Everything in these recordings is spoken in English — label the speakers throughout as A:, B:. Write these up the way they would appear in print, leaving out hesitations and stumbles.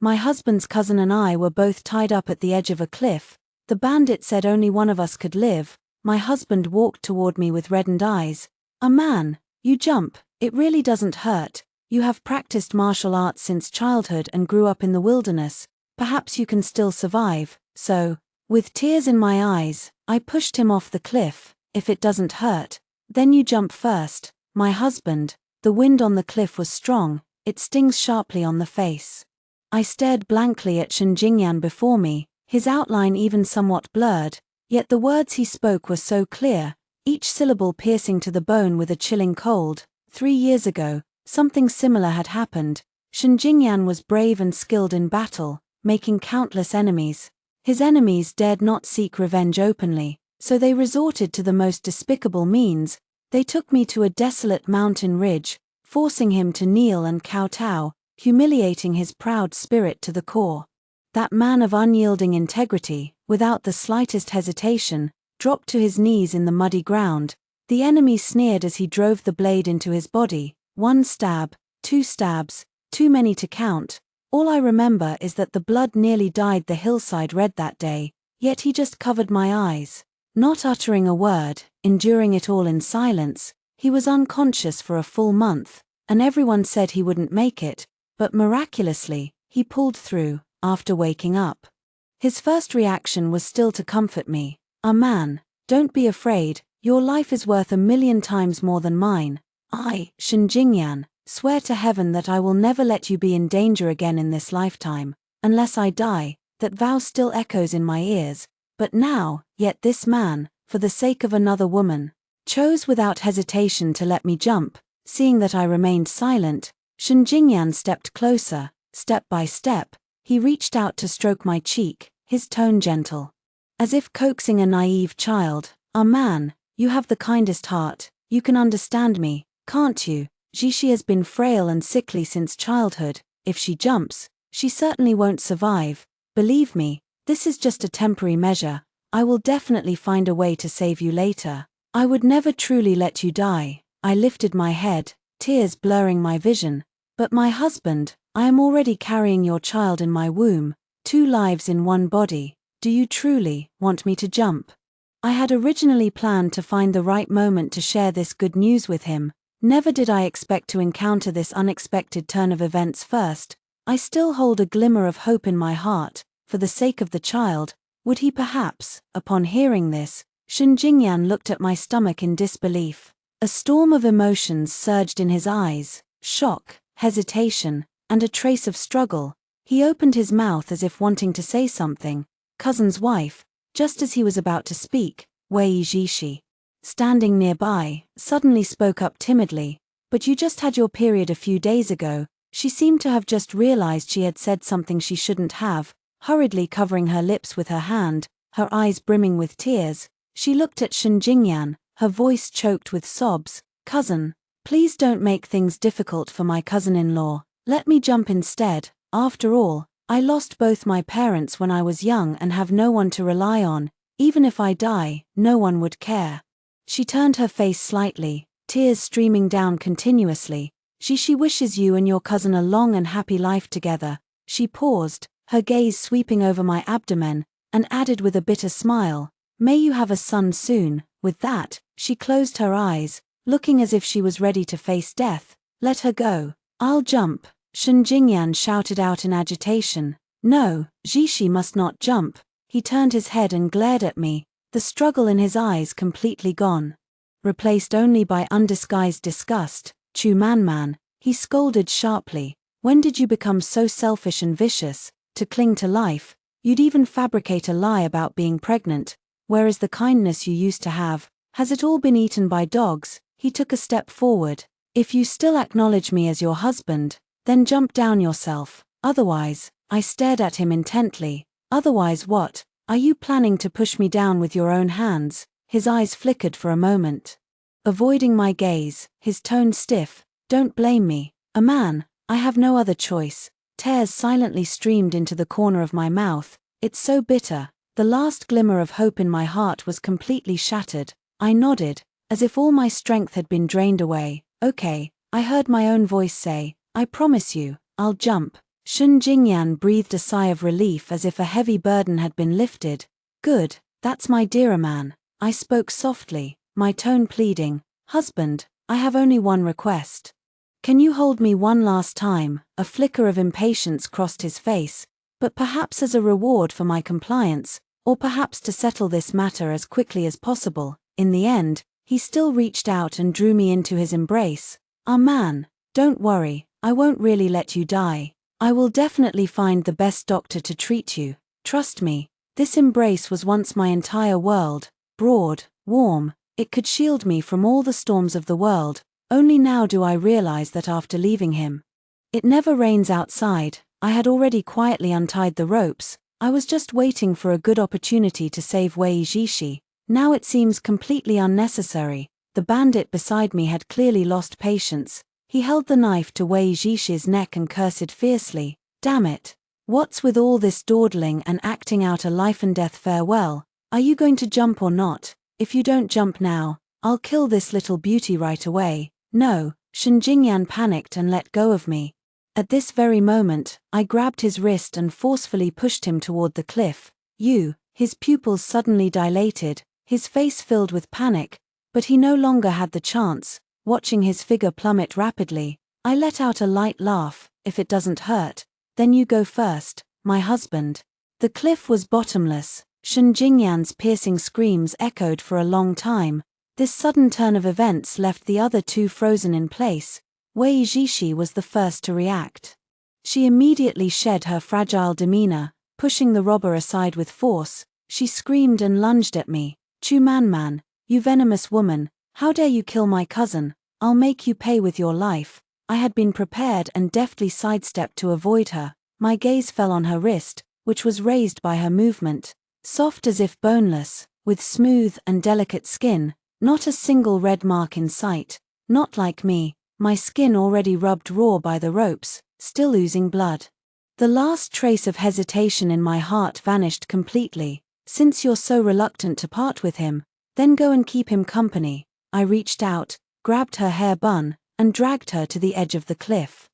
A: My husband's cousin and I were both tied up at the edge of a cliff. The bandit said only one of us could live. My husband walked toward me with reddened eyes. "A man, you jump, it really doesn't hurt. You have practiced martial arts since childhood and grew up in the wilderness. Perhaps you can still survive." So, with tears in my eyes, I pushed him off the cliff. "If it doesn't hurt, then you jump first." My husband, the wind on the cliff was strong, it stings sharply on the face. I stared blankly at Xianxia before me, his outline even somewhat blurred, yet the words he spoke were so clear, each syllable piercing to the bone with a chilling cold. 3 years ago, something similar had happened. Xianxia was brave and skilled in battle, making countless enemies. His enemies dared not seek revenge openly, so they resorted to the most despicable means. They took me to a desolate mountain ridge, forcing him to kneel and kowtow, humiliating his proud spirit to the core. That man of unyielding integrity, without the slightest hesitation, dropped to his knees in the muddy ground. The enemy sneered as he drove the blade into his body. 1 stab, 2 stabs, too many to count. All I remember is that the blood nearly dyed the hillside red that day, yet he just covered my eyes. Not uttering a word, enduring it all in silence. He was unconscious for a full month, and everyone said he wouldn't make it, but miraculously, he pulled through. After waking up, his first reaction was still to comfort me. "A man, don't be afraid, your life is worth 1,000,000 times more than mine. I, Xianxia, swear to heaven that I will never let you be in danger again in this lifetime, unless I die." That vow still echoes in my ears. But now, yet this man, for the sake of another woman, chose without hesitation to let me jump. Seeing that I remained silent, Xianxia stepped closer. Step by step, he reached out to stroke my cheek, his tone gentle, as if coaxing a naive child. "A man, you have the kindest heart, you can understand me, can't you? Xianxia has been frail and sickly since childhood. If she jumps, she certainly won't survive. Believe me, this is just a temporary measure. I will definitely find a way to save you later. I would never truly let you die." I lifted my head, tears blurring my vision. "But my husband, I am already carrying your child in my womb, 2 lives in 1 body. Do you truly want me to jump?" I had originally planned to find the right moment to share this good news with him. Never did I expect to encounter this unexpected turn of events first. I still hold a glimmer of hope in my heart. For the sake of the child, would he perhaps? Upon hearing this, Xianxia looked at my stomach in disbelief. A storm of emotions surged in his eyes, shock, hesitation, and a trace of struggle. He opened his mouth as if wanting to say something. "Cousin's wife," just as he was about to speak, Wei Zishi, standing nearby, suddenly spoke up timidly. "But you just had your period a few days ago." She seemed to have just realized she had said something she shouldn't have. Hurriedly covering her lips with her hand, her eyes brimming with tears, she looked at Xianxia, her voice choked with sobs. "Cousin, please don't make things difficult for my cousin-in-law. Let me jump instead. After all, I lost both my parents when I was young and have no one to rely on. Even if I die, no one would care." She turned her face slightly, tears streaming down continuously. She wishes you and your cousin a long and happy life together." She paused, her gaze sweeping over my abdomen, and added with a bitter smile, "May you have a son soon." With that, she closed her eyes, looking as if she was ready to face death. "Let her go. I'll jump." Xianxia shouted out in agitation. "No, Zishi must not jump." He turned his head and glared at me, the struggle in his eyes completely gone, replaced only by undisguised disgust. "Chu man," he scolded sharply. "When did you become so selfish and vicious? To cling to life, you'd even fabricate a lie about being pregnant. Where is the kindness you used to have? Has it all been eaten by dogs?" He took a step forward. "If you still acknowledge me as your husband, then jump down yourself. Otherwise," I stared at him intently. "Otherwise what? Are you planning to push me down with your own hands?" His eyes flickered for a moment, avoiding my gaze, his tone stiff. "Don't blame me. A man, I have no other choice." Tears silently streamed into the corner of my mouth. "It's so bitter." The last glimmer of hope in my heart was completely shattered. I nodded, as if all my strength had been drained away. "Okay," I heard my own voice say. "I promise you, I'll jump." Shen Jingyan breathed a sigh of relief as if a heavy burden had been lifted. Good, that's my dearer man. I spoke softly, my tone pleading. Husband, I have only one request. Can you hold me one last time? A flicker of impatience crossed his face, but perhaps as a reward for my compliance, or perhaps to settle this matter as quickly as possible. In the end, he still reached out and drew me into his embrace. Ah man, don't worry, I won't really let you die. I will definitely find the best doctor to treat you. Trust me, this embrace was once my entire world, broad, warm, it could shield me from all the storms of the world. Only now do I realize that after leaving him. It never rains outside. I had already quietly untied the ropes. I was just waiting for a good opportunity to save Wei Jishi. Now it seems completely unnecessary. The bandit beside me had clearly lost patience. He held the knife to Wei Jishi's neck and cursed fiercely. Damn it. What's with all this dawdling and acting out a life and death farewell? Are you going to jump or not? If you don't jump now, I'll kill this little beauty right away. No, Shen Jingyan panicked and let go of me. At this very moment, I grabbed his wrist and forcefully pushed him toward the cliff. His pupils suddenly dilated, his face filled with panic, but he no longer had the chance. Watching his figure plummet rapidly, I let out a light laugh. If it doesn't hurt, then you go first, my husband. The cliff was bottomless. Shen Jingyan's piercing screams echoed for a long time. This sudden turn of events left the other two frozen in place. Wei Jishi was the first to react. She immediately shed her fragile demeanor, pushing the robber aside with force. She screamed and lunged at me. Chu Man, you venomous woman, how dare you kill my cousin? I'll make you pay with your life. I had been prepared and deftly sidestepped to avoid her. My gaze fell on her wrist, which was raised by her movement. Soft as if boneless, with smooth and delicate skin. Not a single red mark in sight. Not like me, my skin already rubbed raw by the ropes, still oozing blood. The last trace of hesitation in my heart vanished completely. Since you're so reluctant to part with him, then go and keep him company. I reached out, grabbed her hair bun, and dragged her to the edge of the cliff.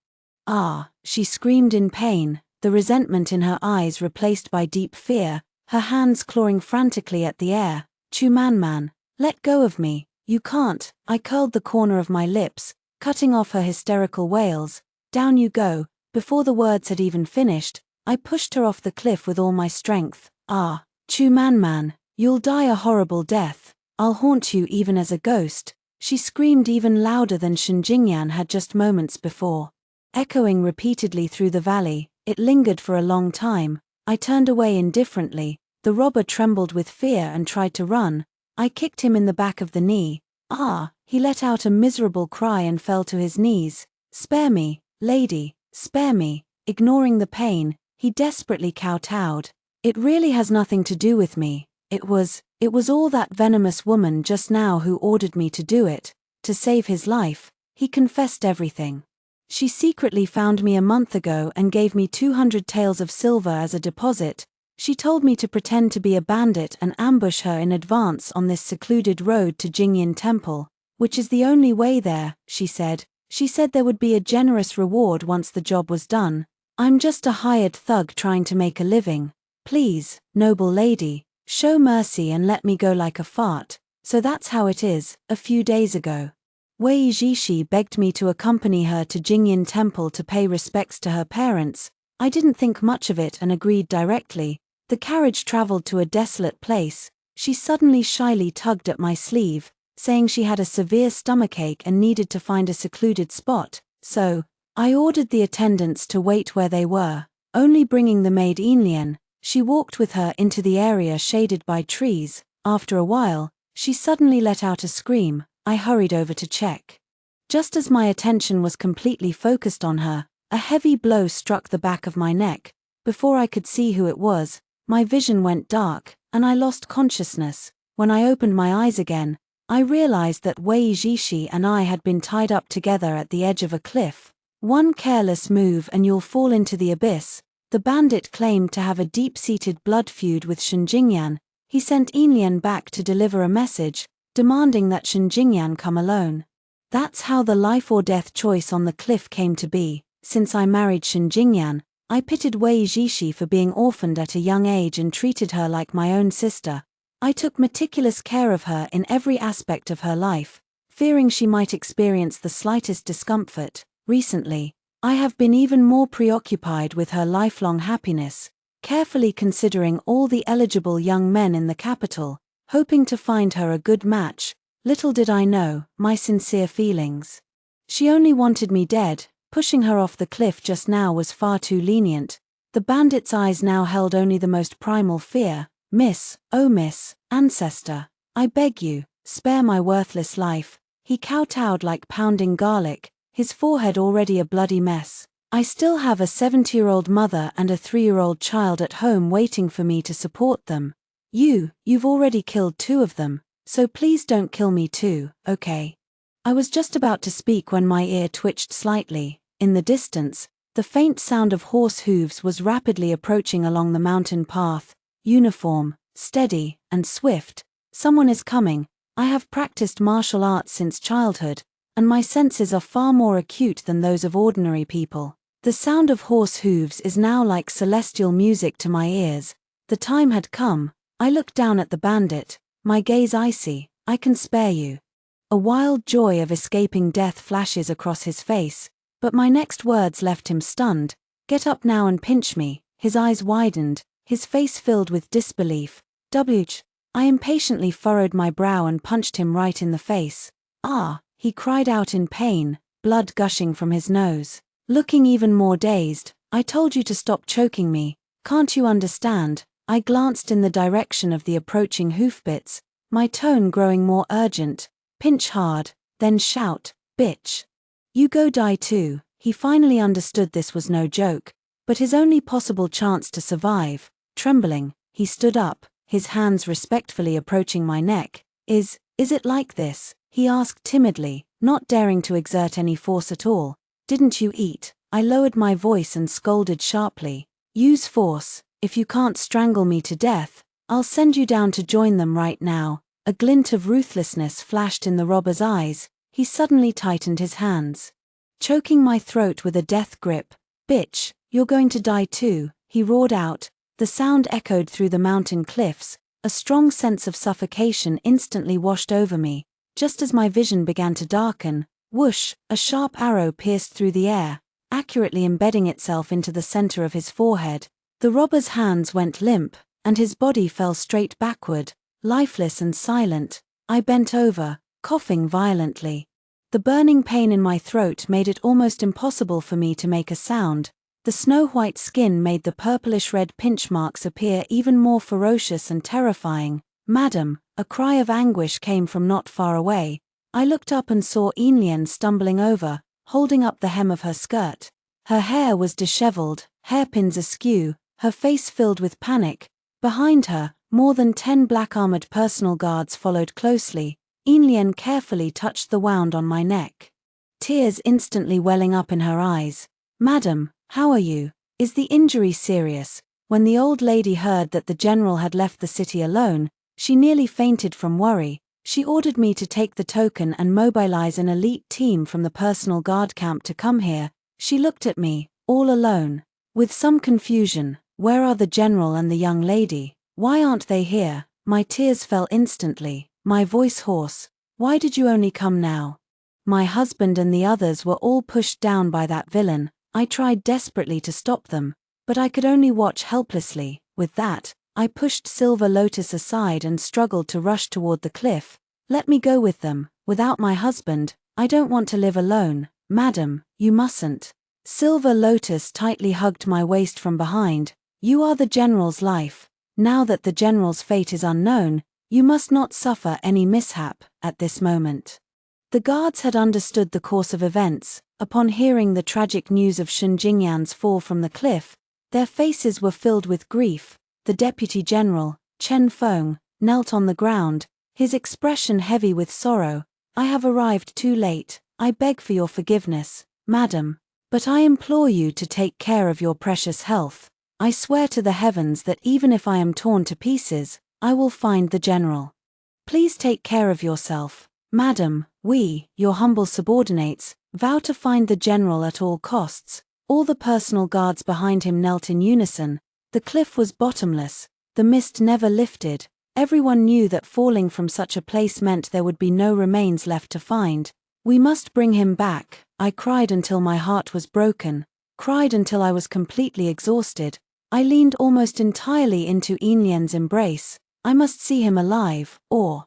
A: Ah, she screamed in pain, the resentment in her eyes replaced by deep fear, her hands clawing frantically at the air. Chu Man. Let go of me, you can't. I curled the corner of my lips, cutting off her hysterical wails. Down you go. Before the words had even finished, I pushed her off the cliff with all my strength. Ah, Chu Man, you'll die a horrible death. I'll haunt you even as a ghost. She screamed even louder than Shen Jingyan had just moments before. Echoing repeatedly through the valley, it lingered for a long time. I turned away indifferently. The robber trembled with fear and tried to run. I kicked him in the back of the knee. Ah, he let out a miserable cry and fell to his knees. Spare me, lady, spare me. Ignoring the pain, he desperately kowtowed. It really has nothing to do with me. It was all that venomous woman just now who ordered me to do it. To save his life, he confessed everything. She secretly found me a month ago and gave me 200 taels of silver as a deposit. She told me to pretend to be a bandit and ambush her in advance on this secluded road to Jingyin Temple, which is the only way there, she said. She said there would be a generous reward once the job was done. I'm just a hired thug trying to make a living. Please, noble lady, show mercy and let me go like a fart. So that's how it is. A few days ago, Wei Jishi begged me to accompany her to Jingyin Temple to pay respects to her parents. I didn't think much of it and agreed directly. The carriage traveled to a desolate place. She suddenly shyly tugged at my sleeve, saying she had a severe stomachache and needed to find a secluded spot. So, I ordered the attendants to wait where they were, only bringing the maid Inlian. She walked with her into the area shaded by trees. After a while, she suddenly let out a scream. I hurried over to check. Just as my attention was completely focused on her, a heavy blow struck the back of my neck. Before I could see who it was, my vision went dark, and I lost consciousness. When I opened my eyes again, I realized that Wei Jishi and I had been tied up together at the edge of a cliff. One careless move and you'll fall into the abyss. The bandit claimed to have a deep-seated blood feud with Shen Jingyan. He sent Inlian back to deliver a message, demanding that Shen Jingyan come alone. That's how the life or death choice on the cliff came to be. Since I married Shen Jingyan, I pitied Wei Jishi for being orphaned at a young age and treated her like my own sister. I took meticulous care of her in every aspect of her life, fearing she might experience the slightest discomfort. Recently, I have been even more preoccupied with her lifelong happiness, carefully considering all the eligible young men in the capital, hoping to find her a good match. Little did I know my sincere feelings. She only wanted me dead. Pushing her off the cliff just now was far too lenient. The bandit's eyes now held only the most primal fear. Miss, oh miss, ancestor, I beg you, spare my worthless life. He kowtowed like pounding garlic, his forehead already a bloody mess. I still have a 70-year-old mother and a 3-year-old child at home waiting for me to support them. You've already killed 2 of them, so please don't kill me too, okay? I was just about to speak when my ear twitched slightly. In the distance, the faint sound of horse hooves was rapidly approaching along the mountain path. Uniform, steady, and swift. Someone is coming. I have practiced martial arts since childhood, and my senses are far more acute than those of ordinary people. The sound of horse hooves is now like celestial music to my ears. The time had come. I looked down at the bandit, my gaze icy. I can spare you. A wild joy of escaping death flashes across his face, but my next words left him stunned. Get up now and pinch me. His eyes widened, his face filled with disbelief. I impatiently furrowed my brow and punched him right in the face. Ah, he cried out in pain, blood gushing from his nose. Looking even more dazed, I told you to stop choking me. Can't you understand? I glanced in the direction of the approaching hoofbeats, my tone growing more urgent. Pinch hard, then shout, bitch. You go die too. He finally understood this was no joke, but his only possible chance to survive. Trembling, he stood up, his hands respectfully approaching my neck. Is it like this? He asked timidly, not daring to exert any force at all. Didn't you eat? I lowered my voice and scolded sharply. Use force. If you can't strangle me to death, I'll send you down to join them right now. A glint of ruthlessness flashed in the robber's eyes. He suddenly tightened his hands, choking my throat with a death grip. Bitch, you're going to die too, he roared out. The sound echoed through the mountain cliffs. A strong sense of suffocation instantly washed over me. Just as my vision began to darken, whoosh, a sharp arrow pierced through the air, accurately embedding itself into the center of his forehead. The robber's hands went limp, and his body fell straight backward, lifeless and silent. I bent over, coughing violently. The burning pain in my throat made it almost impossible for me to make a sound. The snow-white skin made the purplish-red pinch marks appear even more ferocious and terrifying. Madam, a cry of anguish came from not far away. I looked up and saw Inlian stumbling over, holding up the hem of her skirt. Her hair was disheveled, hairpins askew, her face filled with panic. Behind her, more than 10 black-armored personal guards followed closely. Inlian carefully touched the wound on my neck, tears instantly welling up in her eyes. Madam, how are you? Is the injury serious? When the old lady heard that the general had left the city alone, she nearly fainted from worry. She ordered me to take the token and mobilize an elite team from the personal guard camp to come here. She looked at me, all alone, with some confusion. Where are the general and the young lady? Why aren't they here? My tears fell instantly, my voice hoarse. Why did you only come now? My husband and the others were all pushed down by that villain. I tried desperately to stop them, but I could only watch helplessly. With that, I pushed Silver Lotus aside and struggled to rush toward the cliff. Let me go with them. Without my husband, I don't want to live alone. Madam, you mustn't. Silver Lotus tightly hugged my waist from behind. You are the general's life. Now that the general's fate is unknown, you must not suffer any mishap at this moment. The guards had understood the course of events. Upon hearing the tragic news of Shen Jingyan's fall from the cliff, their faces were filled with grief. The deputy general, Chen Feng, knelt on the ground, his expression heavy with sorrow. I have arrived too late. I beg for your forgiveness, madam, but I implore you to take care of your precious health. I swear to the heavens that even if I am torn to pieces, I will find the general. Please take care of yourself. Madam, we, your humble subordinates, vow to find the general at all costs. All the personal guards behind him knelt in unison. The cliff was bottomless, the mist never lifted. Everyone knew that falling from such a place meant there would be no remains left to find. "We must bring him back," I cried until my heart was broken, cried until I was completely exhausted. I leaned almost entirely into Yin embrace. "I must see him alive, or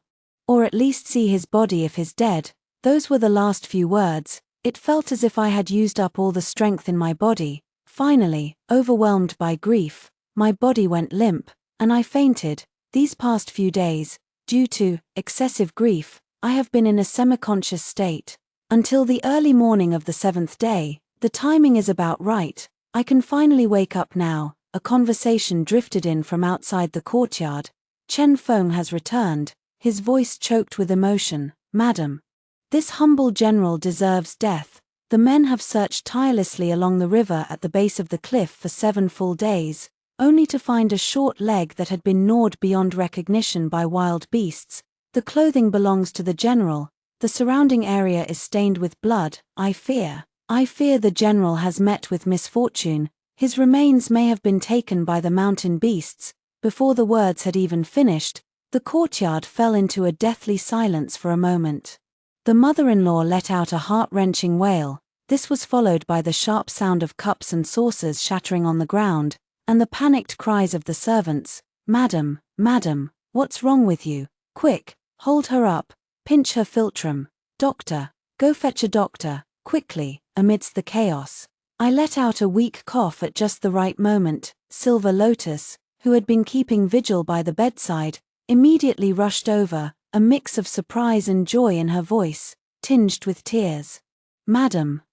A: at least see his body if he's dead." Those were the last few words. It felt as if I had used up all the strength in my body. Finally, overwhelmed by grief, my body went limp, and I fainted. These past few days, due to excessive grief, I have been in a semi-conscious state. Until the early morning of the 7th day, the timing is about right. I can finally wake up now. A conversation drifted in from outside the courtyard. Chen Feng has returned, his voice choked with emotion. "Madam, this humble general deserves death. The men have searched tirelessly along the river at the base of the cliff for 7 full days, only to find a short leg that had been gnawed beyond recognition by wild beasts. The clothing belongs to the general. The surrounding area is stained with blood. I fear the general has met with misfortune. His remains may have been taken by the mountain beasts." Before the words had even finished, the courtyard fell into a deathly silence for a moment. The mother-in-law let out a heart-wrenching wail. This was followed by the sharp sound of cups and saucers shattering on the ground, and the panicked cries of the servants. Madam, what's wrong with you? Quick, hold her up, pinch her philtrum. Doctor, go fetch a doctor, quickly." Amidst the chaos, I let out a weak cough at just the right moment. Silver Lotus, who had been keeping vigil by the bedside, immediately rushed over, a mix of surprise and joy in her voice, tinged with tears. Madam,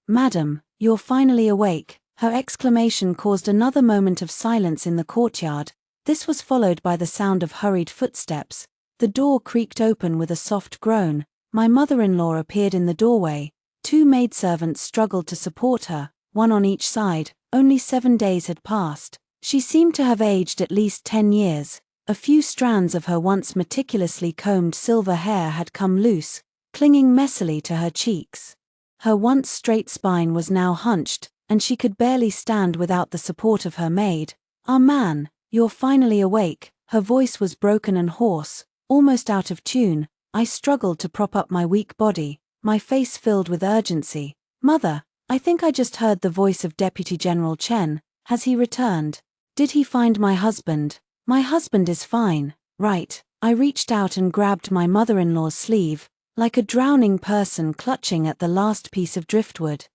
A: you're finally awake." Her exclamation caused another moment of silence in the courtyard. This was followed by the sound of hurried footsteps. The door creaked open with a soft groan. My mother-in-law appeared in the doorway. 2 maidservants struggled to support her, one on each side. Only 7 days had passed. She seemed to have aged at least 10 years. A few strands of her once meticulously combed silver hair had come loose, clinging messily to her cheeks. Her once straight spine was now hunched, and she could barely stand without the support of her maid. "Ah man, you're finally awake." Her voice was broken and hoarse, almost out of tune. I struggled to prop up my weak body, my face filled with urgency. "Mother, I think I just heard the voice of Deputy General Chen. Has he returned? Did he find my husband?" "My husband is fine." "Right." I reached out and grabbed my mother-in-law's sleeve, like a drowning person clutching at the last piece of driftwood.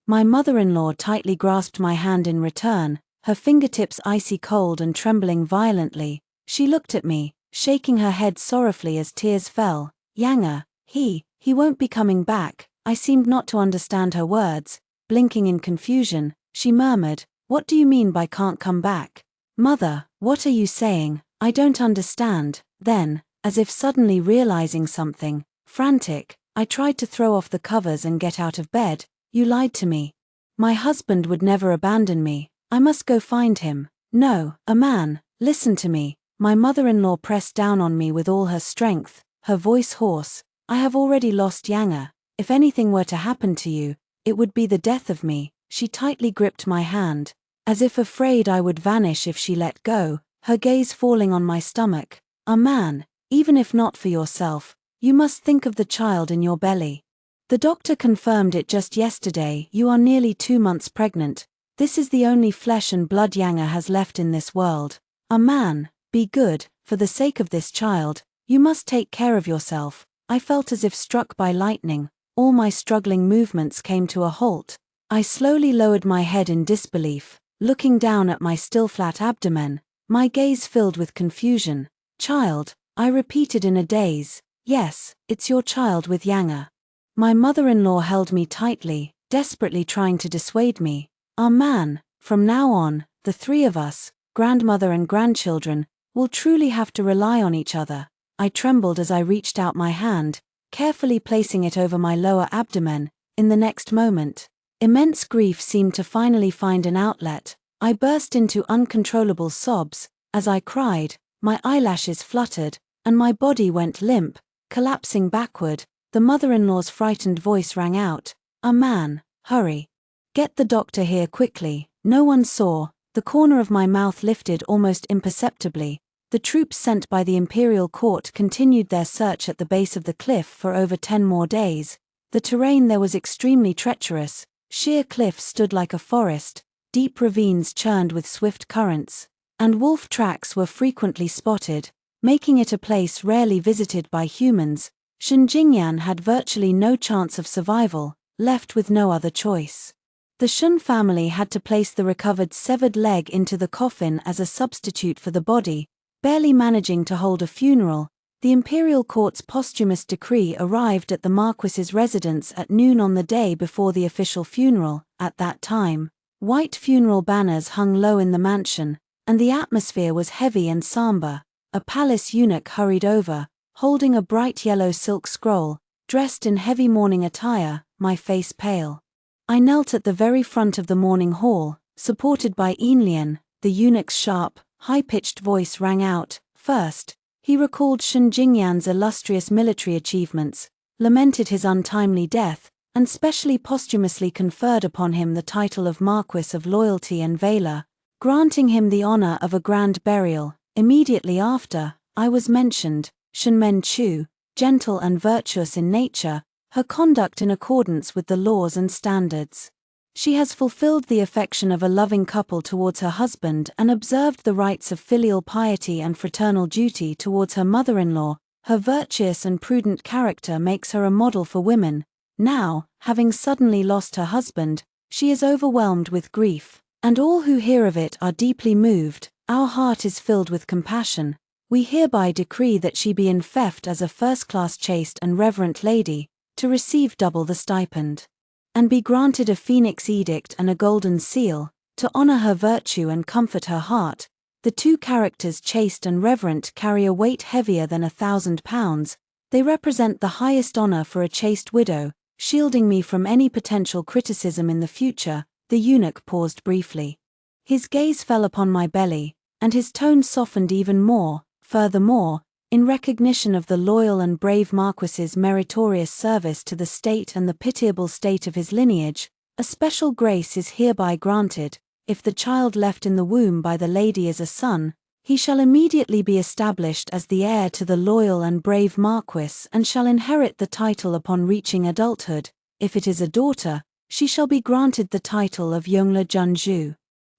A: My mother-in-law tightly grasped my hand in return, her fingertips icy cold and trembling violently. She looked at me, shaking her head sorrowfully as tears fell. "Yanga, he won't be coming back." I seemed not to understand her words. Blinking in confusion, she murmured, "What do you mean by can't come back?" "Mother, what are you saying? I don't understand." Then, as if suddenly realizing something, frantic, I tried to throw off the covers and get out of bed. "You lied to me. My husband would never abandon me. I must go find him." "No, a man, listen to me." My mother-in-law pressed down on me with all her strength, her voice hoarse. "I have already lost Yanga. If anything were to happen to you, it would be the death of me." She tightly gripped my hand, as if afraid I would vanish if she let go, her gaze falling on my stomach. "A man, even if not for yourself, you must think of the child in your belly. The doctor confirmed it just yesterday. You are nearly 2 months pregnant. This is the only flesh and blood Yanga has left in this world. A man, be good, for the sake of this child, you must take care of yourself." I felt as if struck by lightning. All my struggling movements came to a halt. I slowly lowered my head in disbelief, looking down at my still flat abdomen, my gaze filled with confusion. "Child," I repeated in a daze. "Yes, it's your child with Yanga." My mother-in-law held me tightly, desperately trying to dissuade me. "Our man, from now on, the 3 of us, grandmother and grandchildren, will truly have to rely on each other." I trembled as I reached out my hand, carefully placing it over my lower abdomen. In the next moment, immense grief seemed to finally find an outlet. I burst into uncontrollable sobs. As I cried, my eyelashes fluttered, and my body went limp, collapsing backward. The mother-in-law's frightened voice rang out, "A man, hurry. Get the doctor here quickly. No one saw. The corner of my mouth lifted almost imperceptibly. The troops sent by the imperial court continued their search at the base of the cliff for over 10 more days. The terrain there was extremely treacherous. Sheer cliffs stood like a forest, deep ravines churned with swift currents, and wolf tracks were frequently spotted, making it a place rarely visited by humans. Xianxia had virtually no chance of survival, left with no other choice. The Shun family had to place the recovered severed leg into the coffin as a substitute for the body. Barely managing to hold a funeral, the imperial court's posthumous decree arrived at the Marquis's residence at noon on the day before the official funeral. At that time, white funeral banners hung low in the mansion, and the atmosphere was heavy and somber. A palace eunuch hurried over, holding a bright yellow silk scroll, dressed in heavy mourning attire, my face pale. I knelt at the very front of the mourning hall, supported by Enlian. The eunuch's sharp, high-pitched voice rang out. First, he recalled Xianxinyan's illustrious military achievements, lamented his untimely death, and specially posthumously conferred upon him the title of Marquis of Loyalty and Valor, granting him the honor of a grand burial. Immediately after, I was mentioned. Shenmen Chu, gentle and virtuous in nature, her conduct in accordance with the laws and standards. She has fulfilled the affection of a loving couple towards her husband and observed the rites of filial piety and fraternal duty towards her mother-in-law. Her virtuous and prudent character makes her a model for women. Now, having suddenly lost her husband, she is overwhelmed with grief, and all who hear of it are deeply moved. Our heart is filled with compassion. We hereby decree that she be enfeoffed as a first-class chaste and reverent lady, to receive double the stipend, and be granted a phoenix edict and a golden seal, to honor her virtue and comfort her heart. The two characters chaste and reverent carry a weight heavier than 1,000 pounds. They represent the highest honor for a chaste widow, shielding me from any potential criticism in the future. The eunuch paused briefly. His gaze fell upon my belly, and his tone softened even more. Furthermore, in recognition of the loyal and brave Marquis's meritorious service to the state and the pitiable state of his lineage, a special grace is hereby granted. If the child left in the womb by the lady is a son, he shall immediately be established as the heir to the loyal and brave Marquis and shall inherit the title upon reaching adulthood. If it is a daughter, she shall be granted the title of Yongle Junju,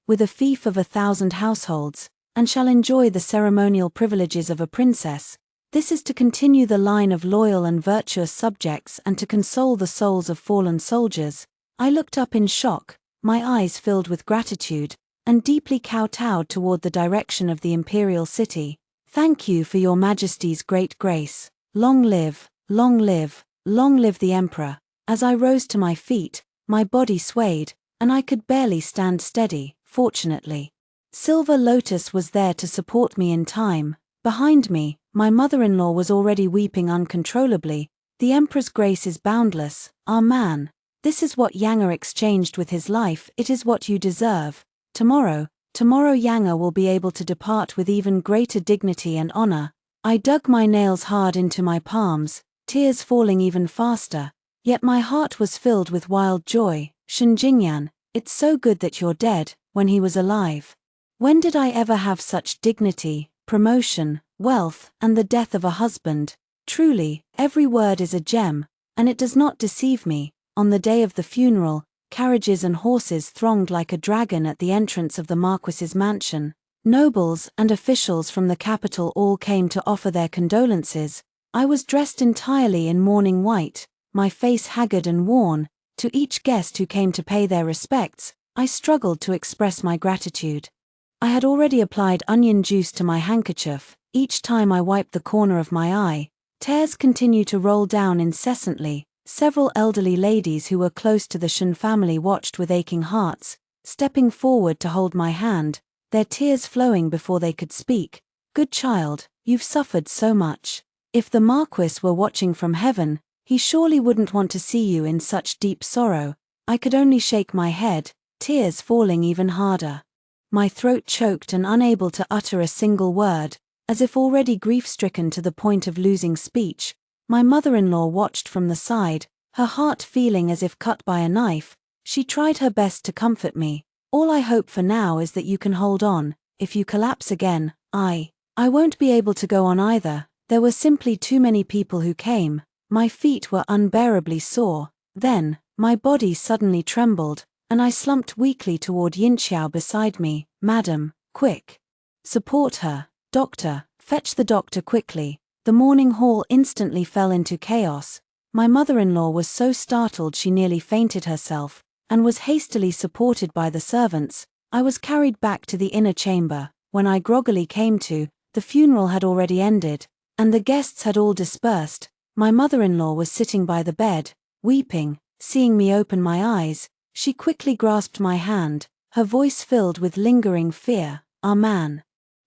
A: with a fief of 1,000 households, and shall enjoy the ceremonial privileges of a princess. This is to continue the line of loyal and virtuous subjects and to console the souls of fallen soldiers. I looked up in shock, my eyes filled with gratitude, and deeply kowtowed toward the direction of the imperial city. Thank you for your majesty's great grace. Long live, long live, long live the emperor. As I rose to my feet, my body swayed, and I could barely stand steady. Fortunately, Silver Lotus was there to support me in time. Behind me, my mother-in-law was already weeping uncontrollably. The Emperor's grace is boundless. Ah man, this is what Yanga exchanged with his life. It is what you deserve. Tomorrow Yanga will be able to depart with even greater dignity and honor. I dug my nails hard into my palms, tears falling even faster. Yet my heart was filled with wild joy. Xianxinyan, it's so good that you're dead, when he was alive. When did I ever have such dignity, promotion, wealth, and the death of a husband? Truly, every word is a gem, and it does not deceive me. On the day of the funeral, carriages and horses thronged like a dragon at the entrance of the Marquis's mansion. Nobles and officials from the capital all came to offer their condolences. I was dressed entirely in mourning white, my face haggard and worn. To each guest who came to pay their respects, I struggled to express my gratitude. I had already applied onion juice to my handkerchief. Each time I wiped the corner of my eye, tears continued to roll down incessantly. Several elderly ladies who were close to the Shun family watched with aching hearts, stepping forward to hold my hand, their tears flowing before they could speak. Good child, you've suffered so much. If the Marquis were watching from heaven, he surely wouldn't want to see you in such deep sorrow. I could only shake my head, tears falling even harder. My throat choked and unable to utter a single word, as if already grief-stricken to the point of losing speech. My mother-in-law watched from the side, her heart feeling as if cut by a knife. She tried her best to comfort me. All I hope for now is that you can hold on. If you collapse again, I won't be able to go on either. There were simply too many people who came. My feet were unbearably sore. Then, my body suddenly trembled, and I slumped weakly toward Yinxiao beside me. Madam, quick. Support her. Doctor, fetch the doctor quickly. The morning hall instantly fell into chaos. My mother-in-law was so startled she nearly fainted herself, and was hastily supported by the servants. I was carried back to the inner chamber. When I groggily came to, the funeral had already ended, and the guests had all dispersed. My mother-in-law was sitting by the bed, weeping. Seeing me open my eyes, she quickly grasped my hand, her voice filled with lingering fear. "Ah man.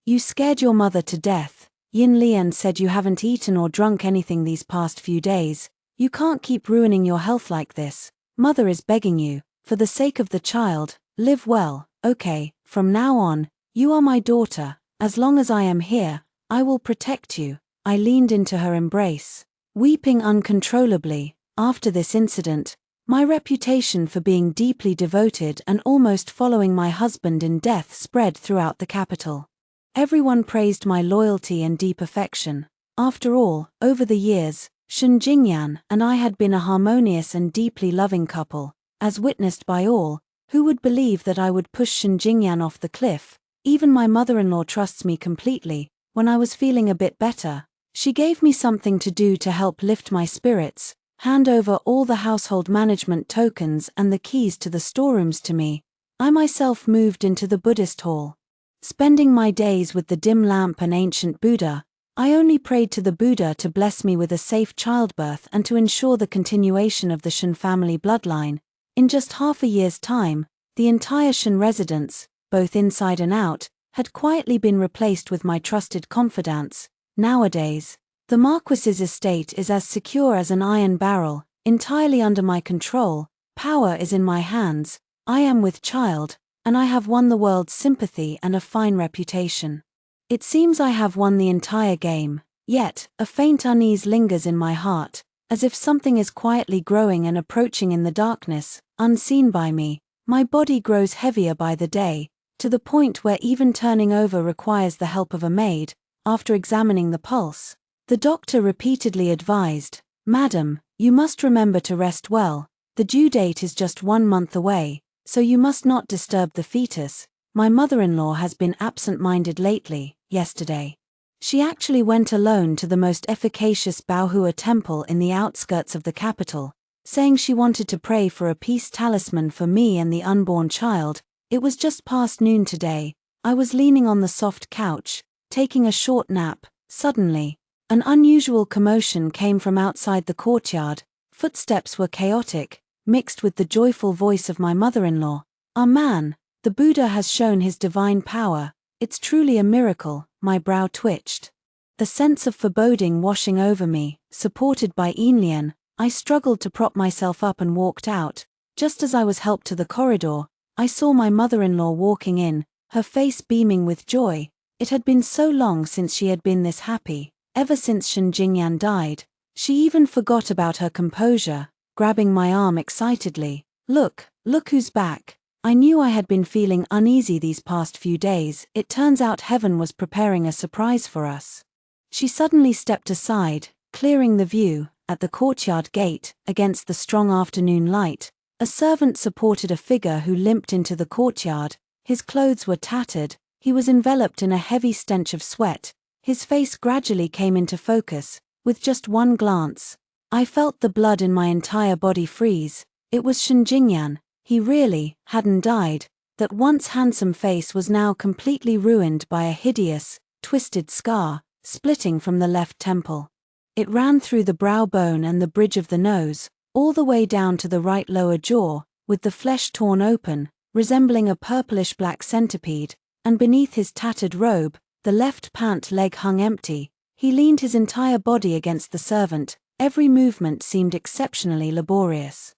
A: You scared your mother to death. Yin Lian said you haven't eaten or drunk anything these past few days. You can't keep ruining your health like this. Mother is begging you, for the sake of the child, live well, okay? From now on, you are my daughter. As long as I am here, I will protect you." I leaned into her embrace, weeping uncontrollably. After this incident, my reputation for being deeply devoted and almost following my husband in death spread throughout the capital. Everyone praised my loyalty and deep affection. After all, over the years, Shen Jingyan and I had been a harmonious and deeply loving couple, as witnessed by all. Who would believe that I would push Shen Jingyan off the cliff? Even my mother-in-law trusts me completely. When I was feeling a bit better, she gave me something to do to help lift my spirits, hand over all the household management tokens and the keys to the storerooms to me. I myself moved into the Buddhist hall. Spending my days with the dim lamp and ancient Buddha, I only prayed to the Buddha to bless me with a safe childbirth and to ensure the continuation of the Shen family bloodline. In just half a year's time, the entire Shen residence, both inside and out, had quietly been replaced with my trusted confidants. Nowadays, the Marquis's estate is as secure as an iron barrel, entirely under my control. Power is in my hands. I am with child, and I have won the world's sympathy and a fine reputation. It seems I have won the entire game, yet a faint unease lingers in my heart, as if something is quietly growing and approaching in the darkness, unseen by me. My body grows heavier by the day, to the point where even turning over requires the help of a maid. After examining the pulse, the doctor repeatedly advised, "Madam, you must remember to rest well. The due date is just 1 month away, so you must not disturb the fetus." My mother-in-law has been absent-minded lately. Yesterday, she actually went alone to the most efficacious Baohua temple in the outskirts of the capital, saying she wanted to pray for a peace talisman for me and the unborn child. It was just past noon today. I was leaning on the soft couch, taking a short nap. Suddenly, an unusual commotion came from outside the courtyard. Footsteps were chaotic, mixed with the joyful voice of my mother-in-law. "Ah man, the Buddha has shown his divine power. It's truly a miracle." My brow twitched. A sense of foreboding washing over me. Supported by Yinlian, I struggled to prop myself up and walked out. Just as I was helped to the corridor, I saw my mother-in-law walking in, her face beaming with joy. It had been so long since she had been this happy. Ever since Shen Jingyan died, she even forgot about her composure, grabbing my arm excitedly. Look who's back." I knew I had been feeling uneasy these past few days. It turns out heaven was preparing a surprise for us. She suddenly stepped aside, clearing the view. At the courtyard gate, against the strong afternoon light, a servant supported a figure who limped into the courtyard. His clothes were tattered, he was enveloped in a heavy stench of sweat. His face gradually came into focus. With just one glance, I felt the blood in my entire body freeze. It was Shen Jingyan. He really hadn't died. That once handsome face was now completely ruined by a hideous, twisted scar, splitting from the left temple. It ran through the brow bone and the bridge of the nose, all the way down to the right lower jaw, with the flesh torn open, resembling a purplish-black centipede, and beneath his tattered robe, the left pant leg hung empty. He leaned his entire body against the servant. Every movement seemed exceptionally laborious.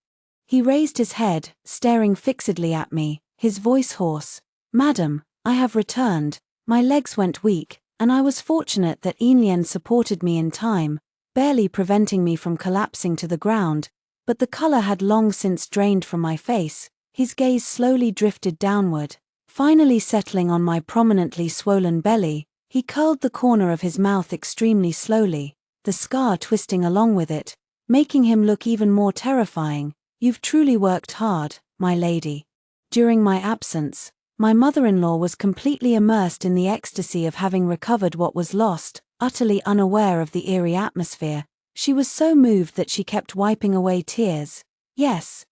A: He raised his head, staring fixedly at me, his voice hoarse. "Madam, I have returned." My legs went weak, and I was fortunate that Yinlian supported me in time, barely preventing me from collapsing to the ground, but the color had long since drained from my face. His gaze slowly drifted downward, finally settling on my prominently swollen belly. He curled the corner of his mouth extremely slowly, the scar twisting along with it, making him look even more terrifying. You've truly worked hard, my lady. During my absence, my mother-in-law was completely immersed in the ecstasy of having recovered what was lost, utterly unaware of the eerie atmosphere. She was so moved that she kept wiping away tears. Yes,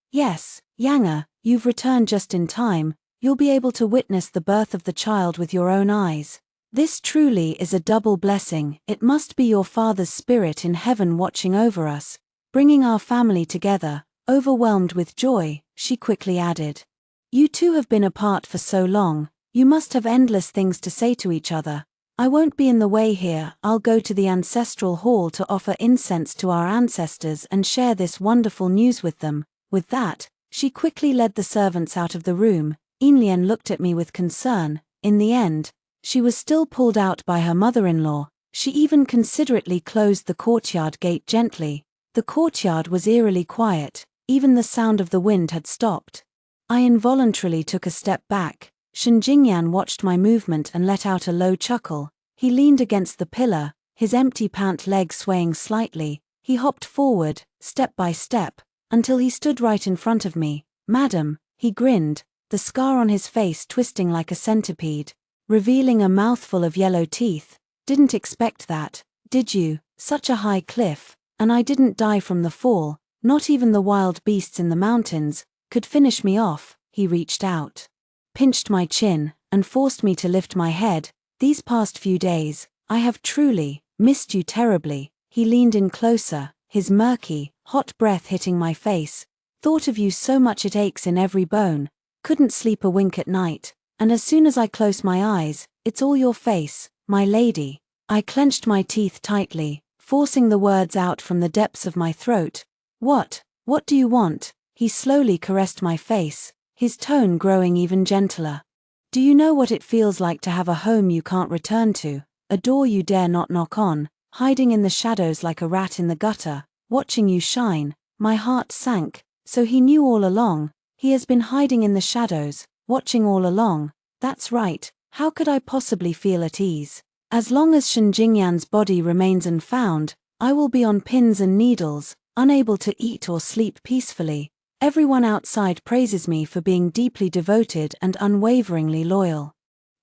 A: Yanga, you've returned just in time. You'll be able to witness the birth of the child with your own eyes. This truly is a double blessing. It must be your father's spirit in heaven watching over us, bringing our family together. Overwhelmed with joy, she quickly added. You two have been apart for so long, you must have endless things to say to each other. I won't be in the way here. I'll go to the ancestral hall to offer incense to our ancestors and share this wonderful news with them. With that, she quickly led the servants out of the room. Inlian looked at me with concern. In the end, she was still pulled out by her mother-in-law. She even considerately closed the courtyard gate gently. The courtyard was eerily quiet, even the sound of the wind had stopped. I involuntarily took a step back. Xianxia watched my movement and let out a low chuckle. He leaned against the pillar, his empty pant leg swaying slightly. He hopped forward, step by step, until he stood right in front of me. Madam, he grinned, the scar on his face twisting like a centipede, revealing a mouthful of yellow teeth. Didn't expect that, did you? Such a high cliff, and I didn't die from the fall. Not even the wild beasts in the mountains could finish me off. He reached out, pinched my chin, and forced me to lift my head. These past few days, I have truly missed you terribly. He leaned in closer, his murky, hot breath hitting my face. Thought of you so much it aches in every bone. Couldn't sleep a wink at night, and as soon as I close my eyes, it's all your face, my lady. I clenched my teeth tightly, forcing the words out from the depths of my throat. What do you want? He slowly caressed my face, his tone growing even gentler. Do you know what it feels like to have a home you can't return to, a door you dare not knock on, hiding in the shadows like a rat in the gutter, watching you shine? My heart sank. So he knew all along. He has been hiding in the shadows, watching all along. That's right, how could I possibly feel at ease? As long as Xianxinyan's body remains unfound, I will be on pins and needles, unable to eat or sleep peacefully. Everyone outside praises me for being deeply devoted and unwaveringly loyal.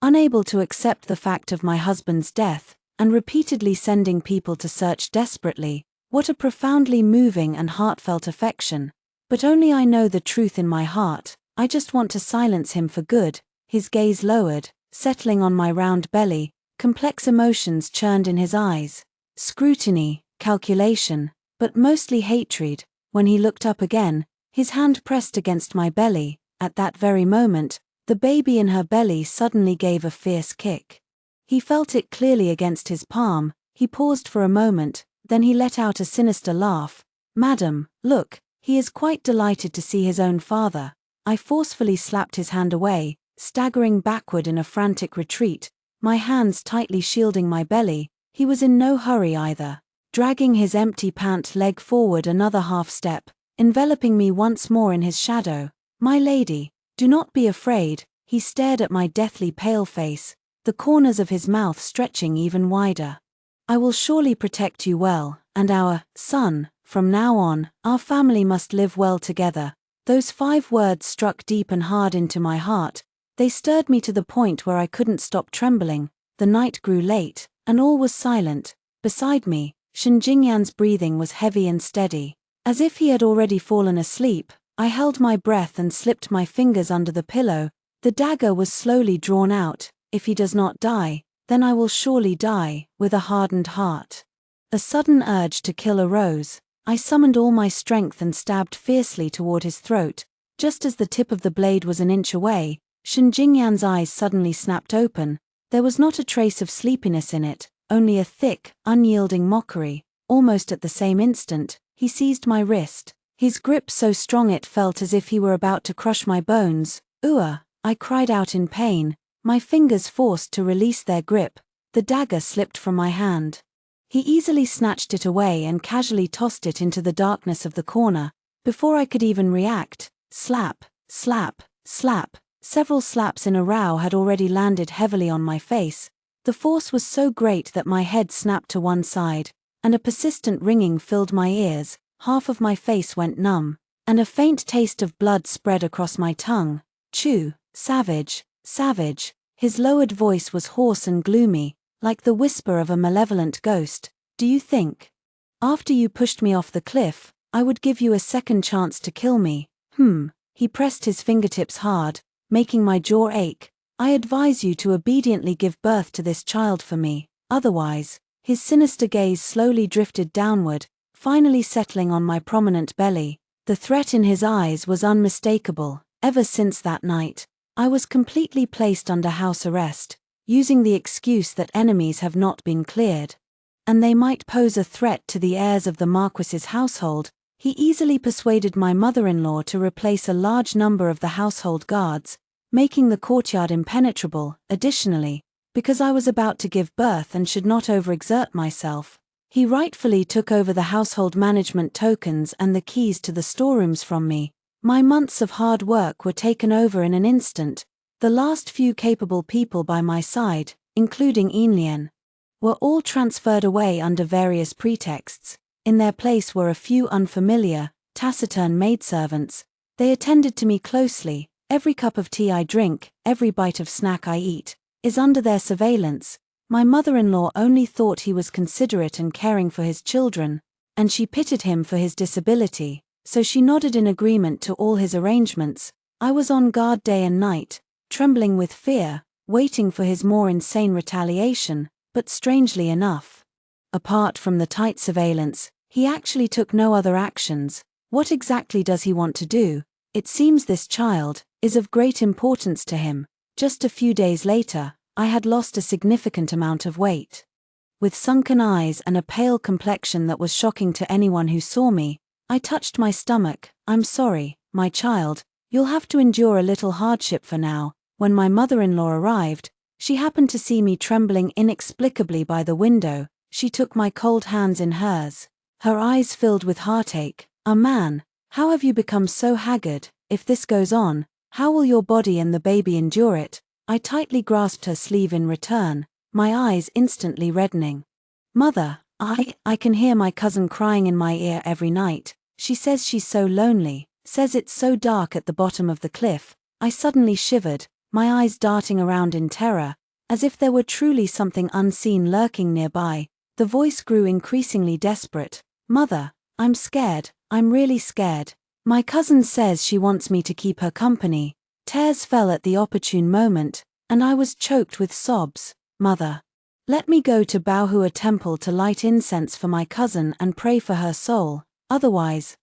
A: Unable to accept the fact of my husband's death, and repeatedly sending people to search desperately. What a profoundly moving and heartfelt affection. But only I know the truth in my heart. I just want to silence him for good. His gaze lowered, settling on my round belly. Complex emotions churned in his eyes. Scrutiny, calculation, but mostly hatred. When he looked up again, his hand pressed against my belly. At that very moment, the baby in her belly suddenly gave a fierce kick. He felt it clearly against his palm. He paused for a moment, then he let out a sinister laugh. Madam, look, he is quite delighted to see his own father. I forcefully slapped his hand away, staggering backward in a frantic retreat, my hands tightly shielding my belly. He was in no hurry either, dragging his empty pant leg forward another half step, enveloping me once more in his shadow. My lady, do not be afraid. He stared at my deathly pale face, the corners of his mouth stretching even wider. I will surely protect you well, and our son. From now on, our family must live well together. Those 5 words struck deep and hard into my heart. They stirred me to the point where I couldn't stop trembling. The night grew late, and all was silent. Beside me, Xianxinyan's breathing was heavy and steady. As if he had already fallen asleep, I held my breath and slipped my fingers under the pillow. The dagger was slowly drawn out. If he does not die, then I will surely die, with a hardened heart. A sudden urge to kill arose. I summoned all my strength and stabbed fiercely toward his throat. Just as the tip of the blade was an inch away, Xianxinyan's eyes suddenly snapped open. There was not a trace of sleepiness in it, only a thick, unyielding mockery. Almost at the same instant, he seized my wrist, his grip so strong it felt as if he were about to crush my bones. I cried out in pain, my fingers forced to release their grip. The dagger slipped from my hand. He easily snatched it away and casually tossed it into the darkness of the corner. Before I could even react, slap, Slap, slap. Several slaps in a row had already landed heavily on my face. The force was so great that my head snapped to one side, and a persistent ringing filled my ears. Half of my face went numb, and a faint taste of blood spread across my tongue. Chew, savage, savage. His lowered voice was hoarse and gloomy, like the whisper of a malevolent ghost. Do you think, after you pushed me off the cliff, I would give you a second chance to kill me? He pressed his fingertips hard, making my jaw ache. I advise you to obediently give birth to this child for me, otherwise. His sinister gaze slowly drifted downward, finally settling on my prominent belly. The threat in his eyes was unmistakable. Ever since that night, I was completely placed under house arrest, using the excuse that enemies have not been cleared, and they might pose a threat to the heirs of the Marquis's household. He easily persuaded my mother-in-law to replace a large number of the household guards, making the courtyard impenetrable. Additionally, because I was about to give birth and should not overexert myself, he rightfully took over the household management tokens and the keys to the storerooms from me. My months of hard work were taken over in an instant. The last few capable people by my side, including Enlien, were all transferred away under various pretexts. In their place were a few unfamiliar, taciturn maidservants. They attended to me closely. Every cup of tea I drink, every bite of snack I eat, is under their surveillance. My mother-in-law only thought he was considerate and caring for his children, and she pitied him for his disability, so she nodded in agreement to all his arrangements. I was on guard day and night, trembling with fear, waiting for his more insane retaliation, but strangely enough, apart from the tight surveillance, he actually took no other actions. What exactly does he want to do? It seems this child is of great importance to him. Just a few days later, I had lost a significant amount of weight. With sunken eyes and a pale complexion that was shocking to anyone who saw me, I touched my stomach. I'm sorry, my child, you'll have to endure a little hardship for now. When my mother-in-law arrived, she happened to see me trembling inexplicably by the window. She took my cold hands in hers. Her eyes filled with heartache. Man, how have you become so haggard? If this goes on, how will your body and the baby endure it? I tightly grasped her sleeve in return, my eyes instantly reddening. Mother, I can hear my cousin crying in my ear every night. She says she's so lonely, says it's so dark at the bottom of the cliff. I suddenly shivered, my eyes darting around in terror, as if there were truly something unseen lurking nearby. The voice grew increasingly desperate. Mother, I'm scared, I'm really scared. My cousin says she wants me to keep her company. Tears fell at the opportune moment, and I was choked with sobs. Mother, let me go to Baohua Temple to light incense for my cousin and pray for her soul. Otherwise,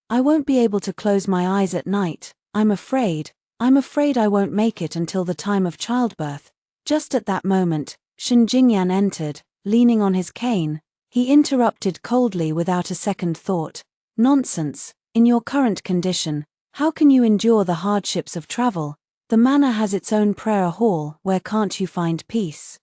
A: I won't be able to close my eyes at night. I'm afraid I won't make it until the time of childbirth. Just at that moment, Shen Jingyan entered, leaning on his cane. He interrupted coldly without a second thought. Nonsense. In your current condition, how can you endure the hardships of travel? The manor has its own prayer hall. Where can't you find peace?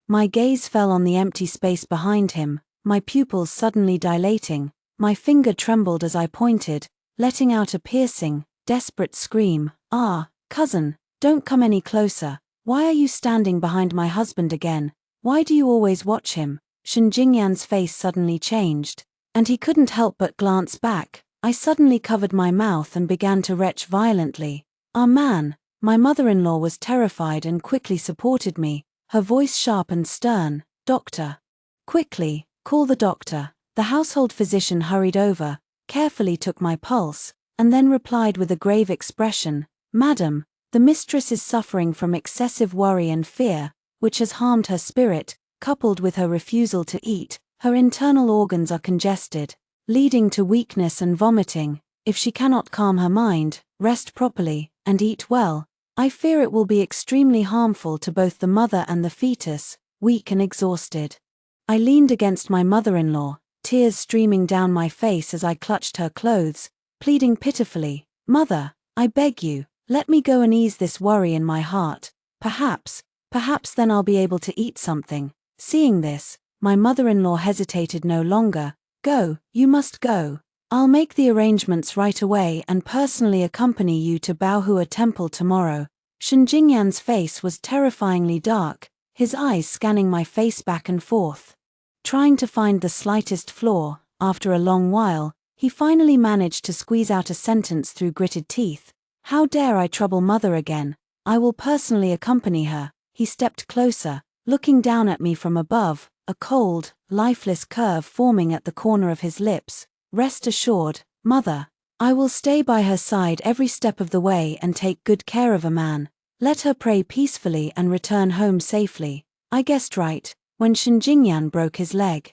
A: My gaze fell on the empty space behind him, my pupils suddenly dilating. My finger trembled as I pointed, letting out a piercing, desperate scream. Ah, cousin, don't come any closer. Why are you standing behind my husband again? Why do you always watch him? Shen Jingyan's face suddenly changed, and he couldn't help but glance back. I suddenly covered my mouth and began to retch violently. Man, my mother-in-law was terrified and quickly supported me, her voice sharp and stern. Doctor. Quickly, call the doctor. The household physician hurried over, carefully took my pulse, and then replied with a grave expression. Madam, the mistress is suffering from excessive worry and fear, which has harmed her spirit, coupled with her refusal to eat. Her internal organs are congested, leading to weakness and vomiting. If she cannot calm her mind, rest properly, and eat well, I fear it will be extremely harmful to both the mother and the fetus. Weak and exhausted, I leaned against my mother-in-law, tears streaming down my face as I clutched her clothes, pleading pitifully. Mother, I beg you, let me go and ease this worry in my heart. Perhaps then I'll be able to eat something. Seeing this, my mother-in-law hesitated no longer. Go, you must go. I'll make the arrangements right away and personally accompany you to Baohua Temple tomorrow. Shen Jingyan's face was terrifyingly dark, his eyes scanning my face back and forth. Trying to find the slightest flaw, after a long while, he finally managed to squeeze out a sentence through gritted teeth. How dare I trouble mother again? I will personally accompany her. He stepped closer, looking down at me from above, a cold, lifeless curve forming at the corner of his lips. Rest assured, mother, I will stay by her side every step of the way and take good care of a man. Let her pray peacefully and return home safely. I guessed right, when Shen Jingyan broke his leg.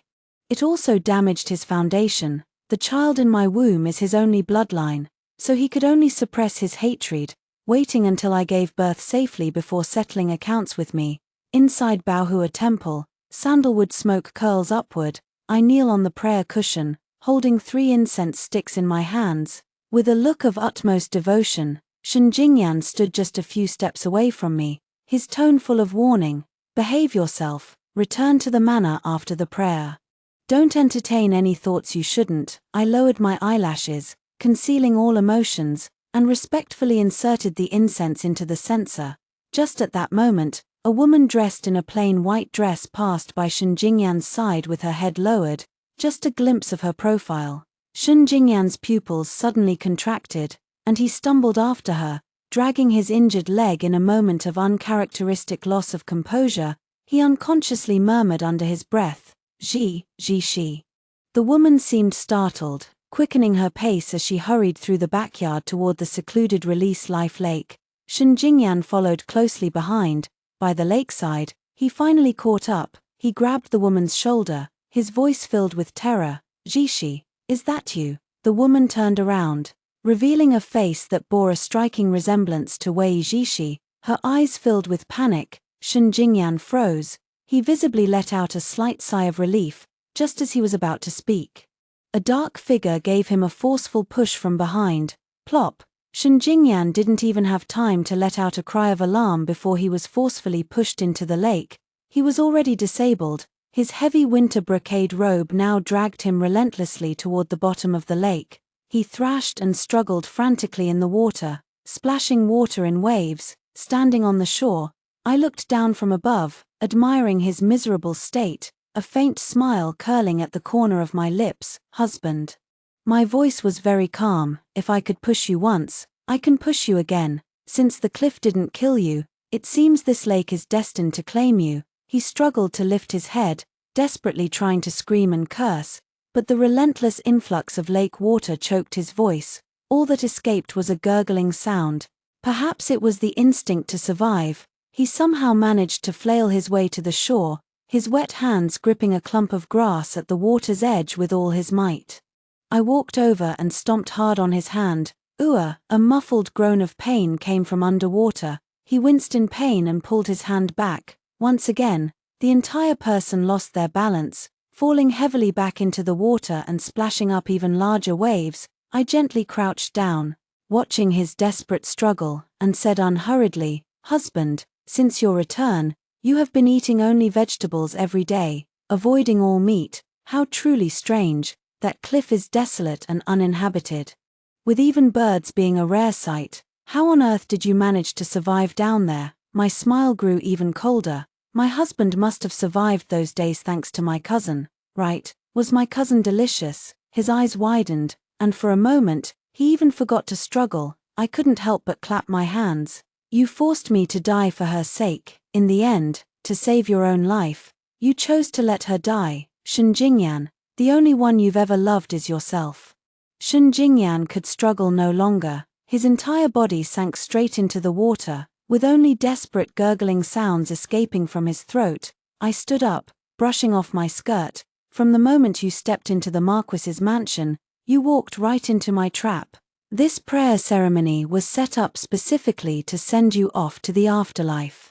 A: It also damaged his foundation. The child in my womb is his only bloodline, so he could only suppress his hatred, waiting until I gave birth safely before settling accounts with me. Inside Baohua Temple, sandalwood smoke curls upward. I kneel on the prayer cushion, holding 3 incense sticks in my hands. With a look of utmost devotion, Shen Jingyan stood just a few steps away from me, his tone full of warning. Behave yourself, return to the manor after the prayer. Don't entertain any thoughts you shouldn't. I lowered my eyelashes, concealing all emotions, and respectfully inserted the incense into the censer. Just at that moment, a woman dressed in a plain white dress passed by Shen Jingyan's side with her head lowered. Just a glimpse of her profile. Shen Jingyan's pupils suddenly contracted, and he stumbled after her, dragging his injured leg. In a moment of uncharacteristic loss of composure, he unconsciously murmured under his breath, Shi. The woman seemed startled, quickening her pace as she hurried through the backyard toward the secluded Release Life Lake. Shen Jingyan followed closely behind. By the lakeside, he finally caught up. He grabbed the woman's shoulder, his voice filled with terror. Jishi, is that you? The woman turned around, revealing a face that bore a striking resemblance to Wei Jishi, her eyes filled with panic. Shen Jingyan froze. He visibly let out a slight sigh of relief, just as he was about to speak. A dark figure gave him a forceful push from behind. Plop! Shen Jingyan didn't even have time to let out a cry of alarm before he was forcefully pushed into the lake. He was already disabled. His heavy winter brocade robe now dragged him relentlessly toward the bottom of the lake. He thrashed and struggled frantically in the water, splashing water in waves. Standing on the shore, I looked down from above, admiring his miserable state, a faint smile curling at the corner of my lips. Husband. My voice was very calm. If I could push you once, I can push you again. Since the cliff didn't kill you, it seems this lake is destined to claim you. He struggled to lift his head, desperately trying to scream and curse, but the relentless influx of lake water choked his voice. All that escaped was a gurgling sound. Perhaps it was the instinct to survive. He somehow managed to flail his way to the shore, his wet hands gripping a clump of grass at the water's edge with all his might. I walked over and stomped hard on his hand. A muffled groan of pain came from underwater. He winced in pain and pulled his hand back. Once again, the entire person lost their balance, falling heavily back into the water and splashing up even larger waves. I gently crouched down, watching his desperate struggle, and said unhurriedly, Husband, since your return, you have been eating only vegetables every day, avoiding all meat. How truly strange. That cliff is desolate and uninhabited. With even birds being a rare sight, how on earth did you manage to survive down there? My smile grew even colder. My husband must have survived those days thanks to my cousin, right? Was my cousin delicious? His eyes widened, and for a moment, he even forgot to struggle. I couldn't help but clap my hands. You forced me to die for her sake. In the end, to save your own life, you chose to let her die. Shen Jingyan, the only one you've ever loved is yourself. Shen Jingyan could struggle no longer. His entire body sank straight into the water, with only desperate gurgling sounds escaping from his throat. I stood up, brushing off my skirt. From the moment you stepped into the Marquis's mansion, you walked right into my trap. This prayer ceremony was set up specifically to send you off to the afterlife.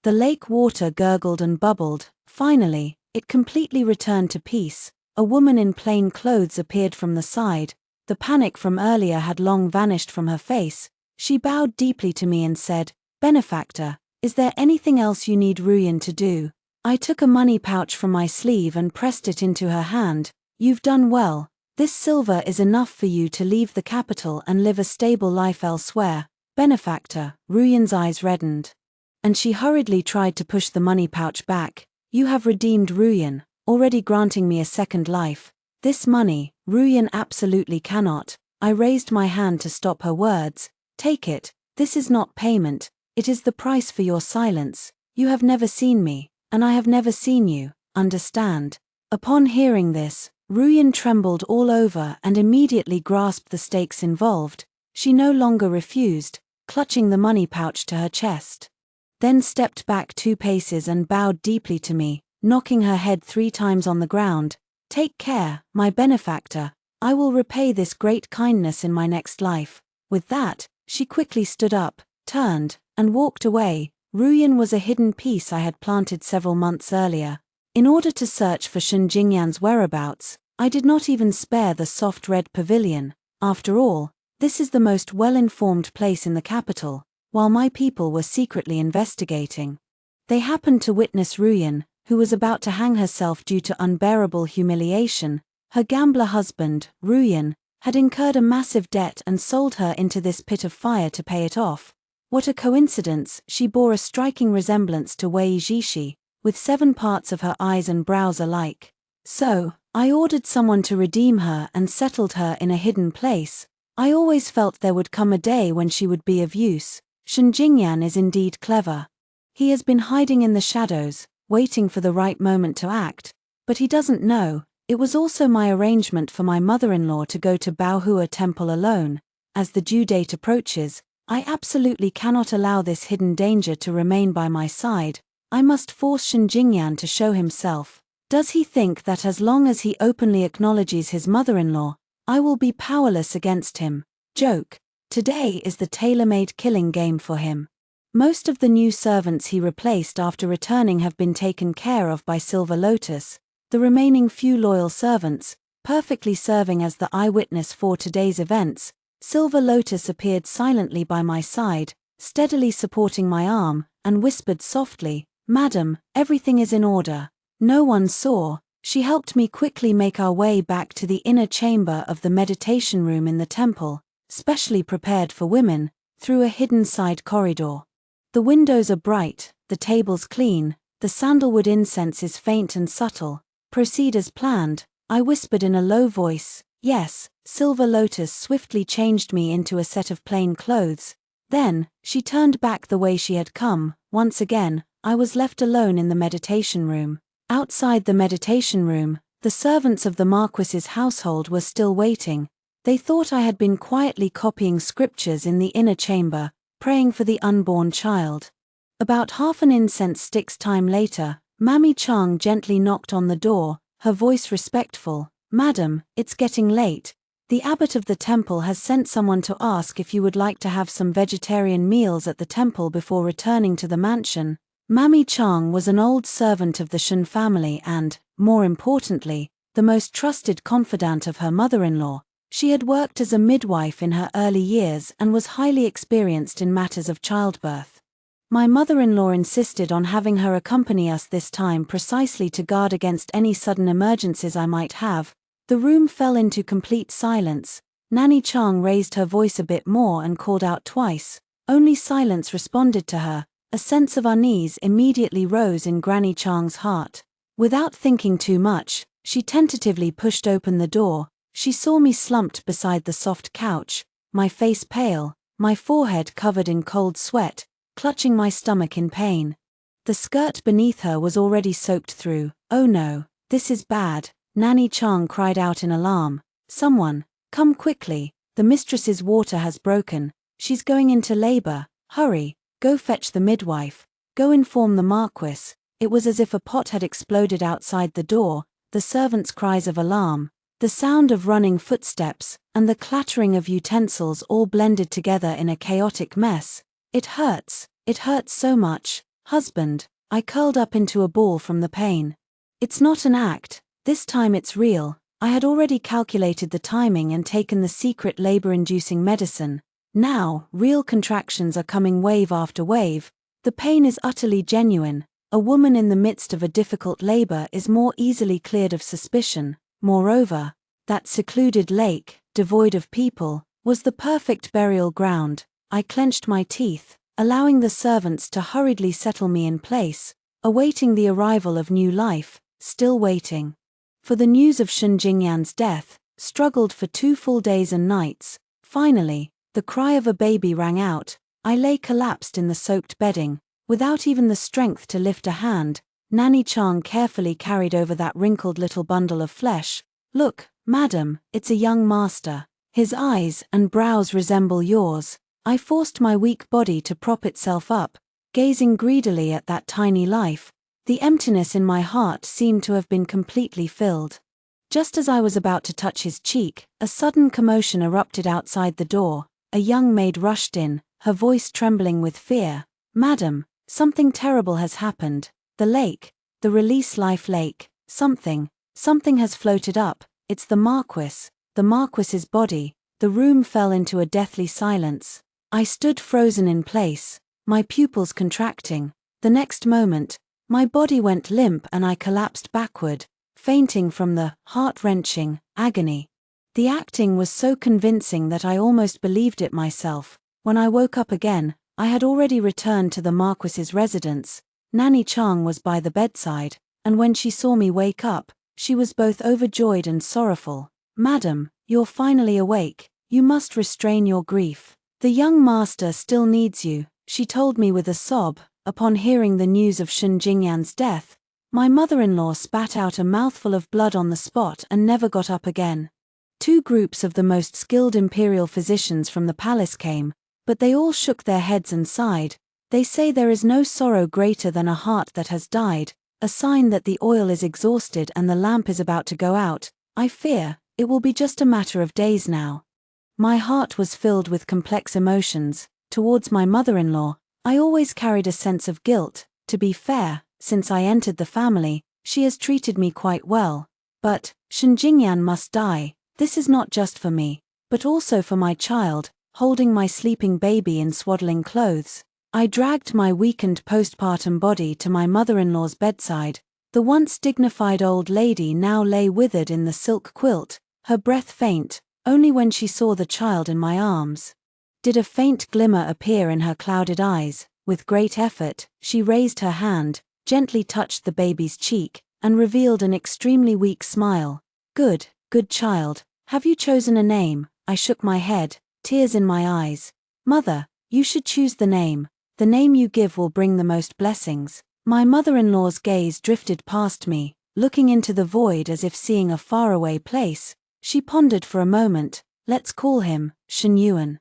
A: The lake water gurgled and bubbled. Finally, it completely returned to peace. A woman in plain clothes appeared from the side. The panic from earlier had long vanished from her face. She bowed deeply to me and said, Benefactor, is there anything else you need Ruyan to do? I took a money pouch from my sleeve and pressed it into her hand. You've done well. This silver is enough for you to leave the capital and live a stable life elsewhere, benefactor." Ruyan's eyes reddened. And she hurriedly tried to push the money pouch back. "You have redeemed Ruyan, already granting me a second life. This money, Ruyan absolutely cannot." I raised my hand to stop her words. "Take it, this is not payment, it is the price for your silence. You have never seen me, and I have never seen you, understand?" Upon hearing this, Ruyan trembled all over and immediately grasped the stakes involved. She no longer refused, clutching the money pouch to her chest. Then stepped back 2 paces and bowed deeply to me, knocking her head 3 times on the ground. "Take care, my benefactor. I will repay this great kindness in my next life." With that, she quickly stood up, turned, and walked away. Ruyan was a hidden piece I had planted several months earlier. In order to search for Xianxinyan's whereabouts, I did not even spare the soft red pavilion. After all, this is the most well-informed place in the capital, while my people were secretly investigating. They happened to witness Ruyan, who was about to hang herself due to unbearable humiliation. Her gambler husband, Ruyan, had incurred a massive debt and sold her into this pit of fire to pay it off. What a coincidence! She bore a striking resemblance to Wei Jishi, with 7 parts of her eyes and brows alike. So, I ordered someone to redeem her and settled her in a hidden place. I always felt there would come a day when she would be of use. Xianxinyan is indeed clever. He has been hiding in the shadows, waiting for the right moment to act, but he doesn't know. It was also my arrangement for my mother-in-law to go to Baohua Temple alone. As the due date approaches, I absolutely cannot allow this hidden danger to remain by my side. I must force Xianxinyan to show himself. Does he think that as long as he openly acknowledges his mother-in-law, I will be powerless against him? Joke. Today is the tailor-made killing game for him. Most of the new servants he replaced after returning have been taken care of by Silver Lotus. The remaining few loyal servants, perfectly serving as the eyewitness for today's events, Silver Lotus appeared silently by my side, steadily supporting my arm, and whispered softly, "Madam, everything is in order." No one saw. She helped me quickly make our way back to the inner chamber of the meditation room in the temple, specially prepared for women, through a hidden side corridor. The windows are bright, the tables clean, the sandalwood incense is faint and subtle. "Proceed as planned," I whispered in a low voice. "Yes." Silver Lotus swiftly changed me into a set of plain clothes. Then, she turned back the way she had come. Once again, I was left alone in the meditation room. Outside the meditation room, the servants of the Marquis's household were still waiting. They thought I had been quietly copying scriptures in the inner chamber, praying for the unborn child. About half an incense stick's time later, Mammy Chang gently knocked on the door, her voice respectful. "Madam, it's getting late. The abbot of the temple has sent someone to ask if you would like to have some vegetarian meals at the temple before returning to the mansion." Mammy Chang was an old servant of the Shen family and, more importantly, the most trusted confidant of her mother-in-law. She had worked as a midwife in her early years and was highly experienced in matters of childbirth. My mother-in-law insisted on having her accompany us this time precisely to guard against any sudden emergencies I might have. The room fell into complete silence. Nanny Chang raised her voice a bit more and called out twice. Only silence responded to her. A sense of unease immediately rose in Granny Chang's heart. Without thinking too much, she tentatively pushed open the door. She saw me slumped beside the soft couch, my face pale, my forehead covered in cold sweat, clutching my stomach in pain. The skirt beneath her was already soaked through. "Oh no, this is bad," Nanny Chang cried out in alarm. "Someone, come quickly, the mistress's water has broken, she's going into labor, hurry, go fetch the midwife, go inform the Marquis." It was as if a pot had exploded outside the door, the servants' cries of alarm, the sound of running footsteps, and the clattering of utensils all blended together in a chaotic mess. It hurts so much, husband." I curled up into a ball from the pain. "It's not an act, this time it's real." I had already calculated the timing and taken the secret labor-inducing medicine. Now, real contractions are coming wave after wave. The pain is utterly genuine. A woman in the midst of a difficult labor is more easily cleared of suspicion. Moreover, That secluded lake, devoid of people, was the perfect burial ground. I clenched my teeth, allowing the servants to hurriedly settle me in place, awaiting the arrival of new life, still waiting. For the news of Shen Jingyan's death, struggled for 2 full days and nights. Finally, the cry of a baby rang out. I lay collapsed in the soaked bedding, without even the strength to lift a hand. Nanny Chang carefully carried over that wrinkled little bundle of flesh. "Look, madam, it's a young master. His eyes and brows resemble yours." I forced my weak body to prop itself up, gazing greedily at that tiny life. The emptiness in my heart seemed to have been completely filled. Just as I was about to touch his cheek, a sudden commotion erupted outside the door. A young maid rushed in, her voice trembling with fear. "Madam, something terrible has happened. The lake, the Release Life Lake, something has floated up. It's the Marquis's body." The room fell into a deathly silence. I stood frozen in place, my pupils contracting. The next moment, my body went limp and I collapsed backward, fainting from the heart-wrenching agony. The acting was so convincing that I almost believed it myself. When I woke up again, I had already returned to the Marquis's residence. Nanny Chang was by the bedside, and when she saw me wake up, she was both overjoyed and sorrowful. "Madam, you're finally awake. You must restrain your grief. The young master still needs you," she told me with a sob. Upon hearing the news of Shen Jingyan's death, my mother-in-law spat out a mouthful of blood on the spot and never got up again. 2 groups of the most skilled imperial physicians from the palace came, but they all shook their heads and sighed. They say there is no sorrow greater than a heart that has died, a sign that the oil is exhausted and the lamp is about to go out. I fear it will be just a matter of days now. My heart was filled with complex emotions. Towards my mother-in-law, I always carried a sense of guilt. To be fair, since I entered the family, she has treated me quite well. But Shen Jingyan must die. This is not just for me, but also for my child. Holding my sleeping baby in swaddling clothes, I dragged my weakened postpartum body to my mother-in-law's bedside. The once dignified old lady now lay withered in the silk quilt, her breath faint. Only when she saw the child in my arms did a faint glimmer appear in her clouded eyes. With great effort, she raised her hand, gently touched the baby's cheek, and revealed an extremely weak smile. Good child. Have you chosen a name?" I shook my head, tears in my eyes. "Mother, you should choose the name. The name you give will bring the most blessings." My mother-in-law's gaze drifted past me, looking into the void as if seeing a faraway place. She pondered for a moment. "Let's call him Shen Yuan.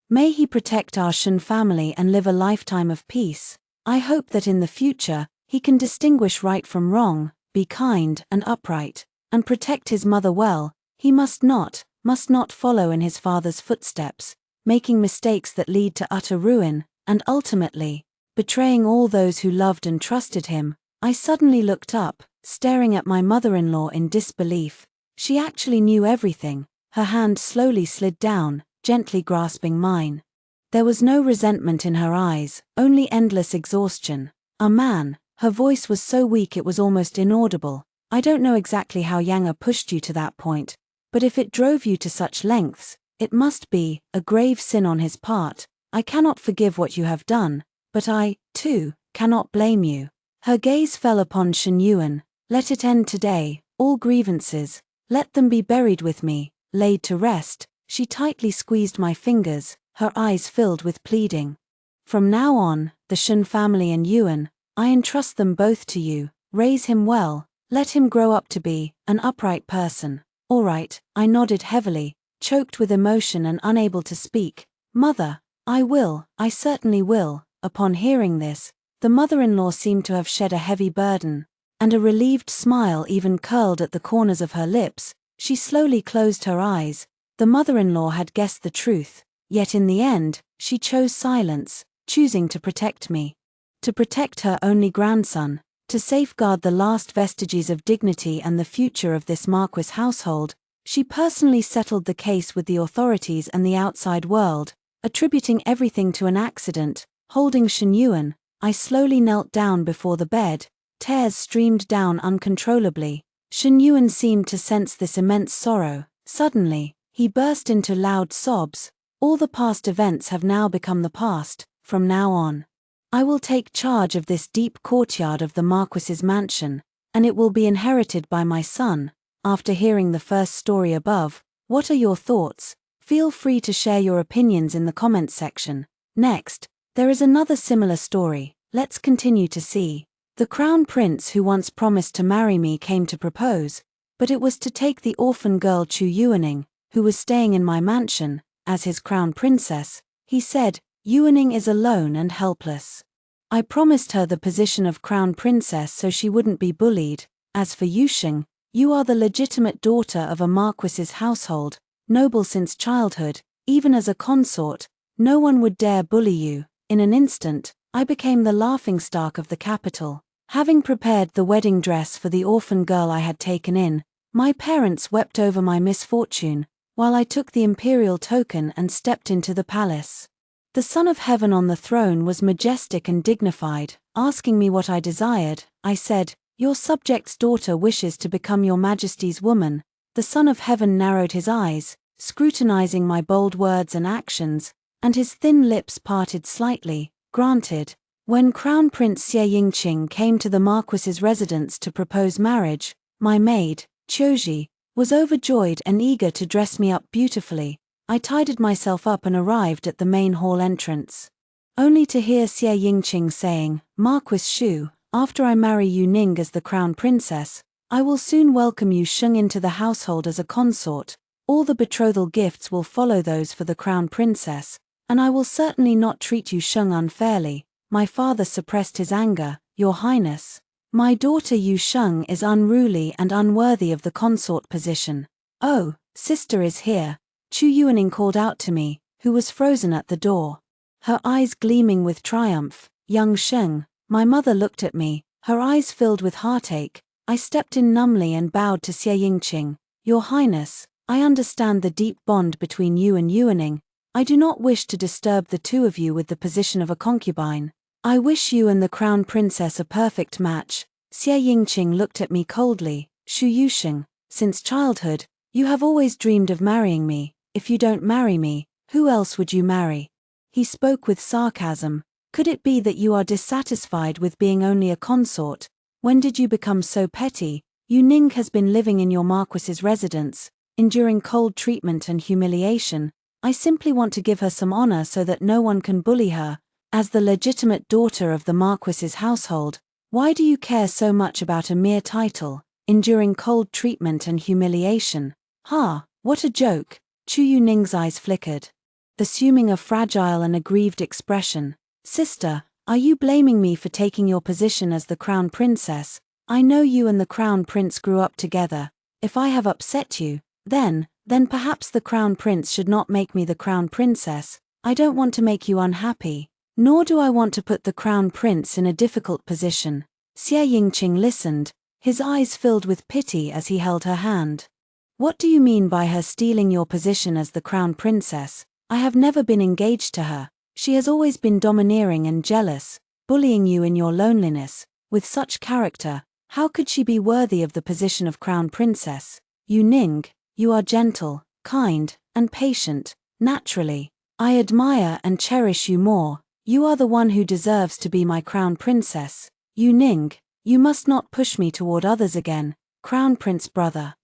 A: May he protect our Shen family and live a lifetime of peace. I hope that in the future, he can distinguish right from wrong, be kind and upright, and protect his mother well. He must not follow in his father's footsteps, making mistakes that lead to utter ruin, and ultimately, betraying all those who loved and trusted him." I suddenly looked up, staring at my mother-in-law in disbelief. She actually knew everything. Her hand slowly slid down, gently grasping mine. There was no resentment in her eyes, only endless exhaustion. "A man." Her voice was so weak it was almost inaudible. "I don't know exactly how Yang pushed you to that point, but if it drove you to such lengths, it must be a grave sin on his part. I cannot forgive what you have done, but I, too, cannot blame you." Her gaze fell upon Shen Yuan. "Let it end today, all grievances. Let them be buried with me, laid to rest." She tightly squeezed my fingers, her eyes filled with pleading. "From now on, the Shen family and Yuan, I entrust them both to you. Raise him well, let him grow up to be an upright person." "All right," I nodded heavily, choked with emotion and unable to speak. "Mother, I certainly will." Upon hearing this, the mother-in-law seemed to have shed a heavy burden, and a relieved smile even curled at the corners of her lips. She slowly closed her eyes. The mother-in-law had guessed the truth, yet in the end, she chose silence, choosing to protect me. To protect her only grandson, to safeguard the last vestiges of dignity and the future of this Marquis household, she personally settled the case with the authorities and the outside world, attributing everything to an accident. Holding Shen Yuan, I slowly knelt down before the bed. Tears streamed down uncontrollably. Shen Yuan seemed to sense this immense sorrow. Suddenly, he burst into loud sobs. All the past events have now become the past. From now on, I will take charge of this deep courtyard of the Marquis's mansion, and it will be inherited by my son. After hearing the first story above, what are your thoughts? Feel free to share your opinions in the comments section. Next, there is another similar story. Let's continue to see. The crown prince who once promised to marry me came to propose, but it was to take the orphan girl Chu Yuaning, who was staying in my mansion, as his crown princess. He said, Yuaning is alone and helpless. I promised her the position of crown princess so she wouldn't be bullied. As for Yusheng, you are the legitimate daughter of a marquis's household, noble since childhood. Even as a consort, no one would dare bully you. In an instant, I became the laughingstock of the capital. Having prepared the wedding dress for the orphan girl I had taken in, my parents wept over my misfortune, while I took the imperial token and stepped into the palace. The Son of Heaven on the throne was majestic and dignified, asking me what I desired. I said, Your subject's daughter wishes to become your majesty's woman. The Son of Heaven narrowed his eyes, scrutinizing my bold words and actions, and his thin lips parted slightly. Granted. When Crown Prince Xianxia came to the Marquis's residence to propose marriage, my maid, Qiuji, was overjoyed and eager to dress me up beautifully. I tidied myself up and arrived at the main hall entrance, only to hear Xianxia saying, Marquis Shu, after I marry Yu Ning as the crown princess, I will soon welcome Yu Sheng into the household as a consort. All the betrothal gifts will follow those for the crown princess, and I will certainly not treat Yu Sheng unfairly. My father suppressed his anger. Your Highness, my daughter Yu Sheng is unruly and unworthy of the consort position. Oh, sister is here. Chu Yuaning called out to me, who was frozen at the door. Her eyes gleaming with triumph. Young Sheng, my mother looked at me, her eyes filled with heartache. I stepped in numbly and bowed to Xianxia. Your Highness, I understand the deep bond between you and Yuaning. I do not wish to disturb the two of you with the position of a concubine. I wish you and the crown princess a perfect match. Xianxia looked at me coldly. Shu Yusheng, since childhood, you have always dreamed of marrying me. If you don't marry me, who else would you marry? He spoke with sarcasm. Could it be that you are dissatisfied with being only a consort? When did you become so petty? Yu Ning has been living in your Marquis's residence, enduring cold treatment and humiliation. I simply want to give her some honor so that no one can bully her. As the legitimate daughter of the Marquis's household, why do you care so much about a mere title, enduring cold treatment and humiliation? Ha, what a joke. Chu Yuning's eyes flickered, assuming a fragile and aggrieved expression. Sister, are you blaming me for taking your position as the crown princess? I know you and the crown prince grew up together. If I have upset you, then perhaps the crown prince should not make me the crown princess. I don't want to make you unhappy, nor do I want to put the crown prince in a difficult position. Xianxia listened, his eyes filled with pity as he held her hand. What do you mean by her stealing your position as the crown princess? I have never been engaged to her. She has always been domineering and jealous, bullying you in your loneliness. With such character, how could she be worthy of the position of crown princess? Yu Ning, you are gentle, kind, and patient. Naturally, I admire and cherish you more. You are the one who deserves to be my crown princess. Yu Ning, you must not push me toward others again. Crown prince brother.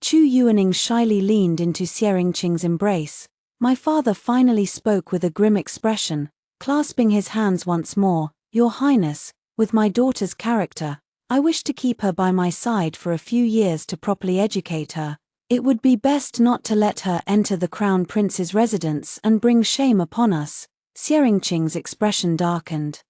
A: Chu Yuaning shyly leaned into Xianxing's embrace. My father finally spoke with a grim expression, clasping his hands once more. Your Highness, with my daughter's character, I wish to keep her by my side for a few years to properly educate her. It would be best not to let her enter the crown prince's residence and bring shame upon us. Xianxing's expression darkened.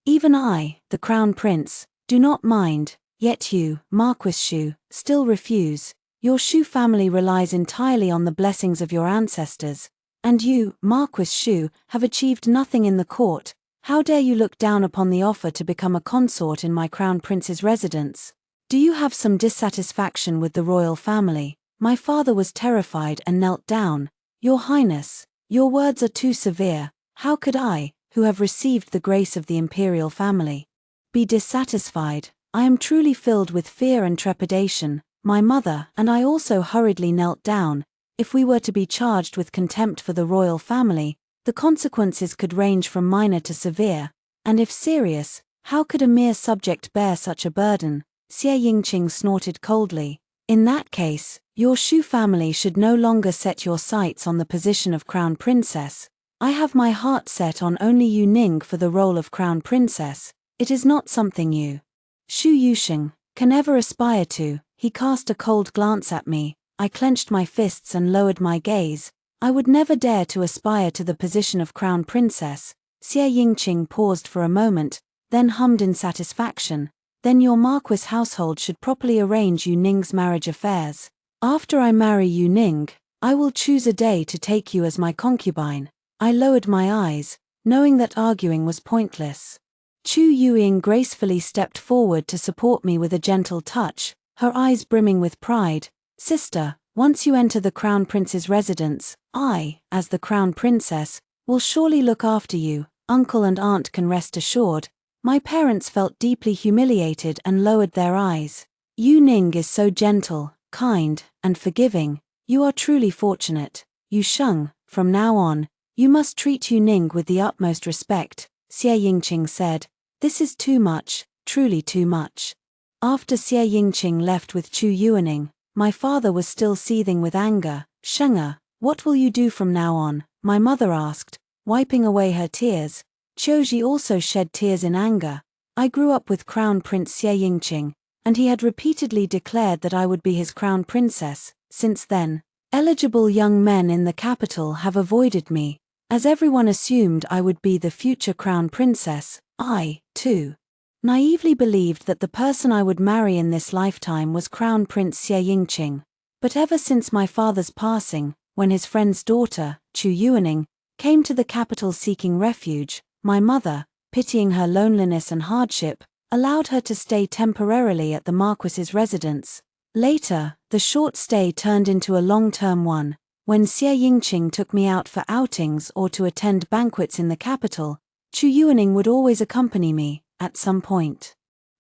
A: Even I, the crown prince, do not mind, yet you, Marquis Shu, still refuse. Your Shu family relies entirely on the blessings of your ancestors, and you, Marquis Shu, have achieved nothing in the court. How dare you look down upon the offer to become a consort in my crown prince's residence? Do you have some dissatisfaction with the royal family? My father was terrified and knelt down. Your Highness, your words are too severe. How could I, who have received the grace of the imperial family, be dissatisfied? I am truly filled with fear and trepidation. My mother and I also hurriedly knelt down. If we were to be charged with contempt for the royal family, the consequences could range from minor to severe, and if serious, how could a mere subject bear such a burden? Xie Yingqing snorted coldly. In that case, your Shu family should no longer set your sights on the position of crown princess. I have my heart set on only Yu Ning for the role of crown princess. It is not something you, Shu Yusheng, can ever aspire to. He cast a cold glance at me. I clenched my fists and lowered my gaze. I would never dare to aspire to the position of crown princess. Xie Yingqing paused for a moment, then hummed in satisfaction. Then your Marquis household should properly arrange Yu Ning's marriage affairs. After I marry Yu Ning, I will choose a day to take you as my concubine. I lowered my eyes, knowing that arguing was pointless. Chu Yuing gracefully stepped forward to support me with a gentle touch, her eyes brimming with pride. Sister, once you enter the Crown Prince's residence, I, as the Crown Princess, will surely look after you. Uncle and aunt can rest assured. My parents felt deeply humiliated and lowered their eyes. Yu Ning is so gentle, kind, and forgiving. You are truly fortunate. Yu Sheng, from now on, you must treat Yu Ning with the utmost respect, Xie Yingqing said. This is too much, truly too much. After Xie Yingqing left with Chu Yuaning, my father was still seething with anger. Sheng'er, what will you do from now on? My mother asked, wiping away her tears. Qiuji also shed tears in anger. I grew up with Crown Prince Xie Yingqing, and he had repeatedly declared that I would be his crown princess. Since then, eligible young men in the capital have avoided me, as everyone assumed I would be the future crown princess. I, too, naively believed that the person I would marry in this lifetime was Crown Prince Xie Yingqing. But ever since my father's passing, when his friend's daughter, Chu Yuaning, came to the capital seeking refuge, my mother, pitying her loneliness and hardship, allowed her to stay temporarily at the Marquis's residence. Later, the short stay turned into a long-term one. When Xie Yingqing took me out for outings or to attend banquets in the capital, Chu Yuaning would always accompany me, at some point.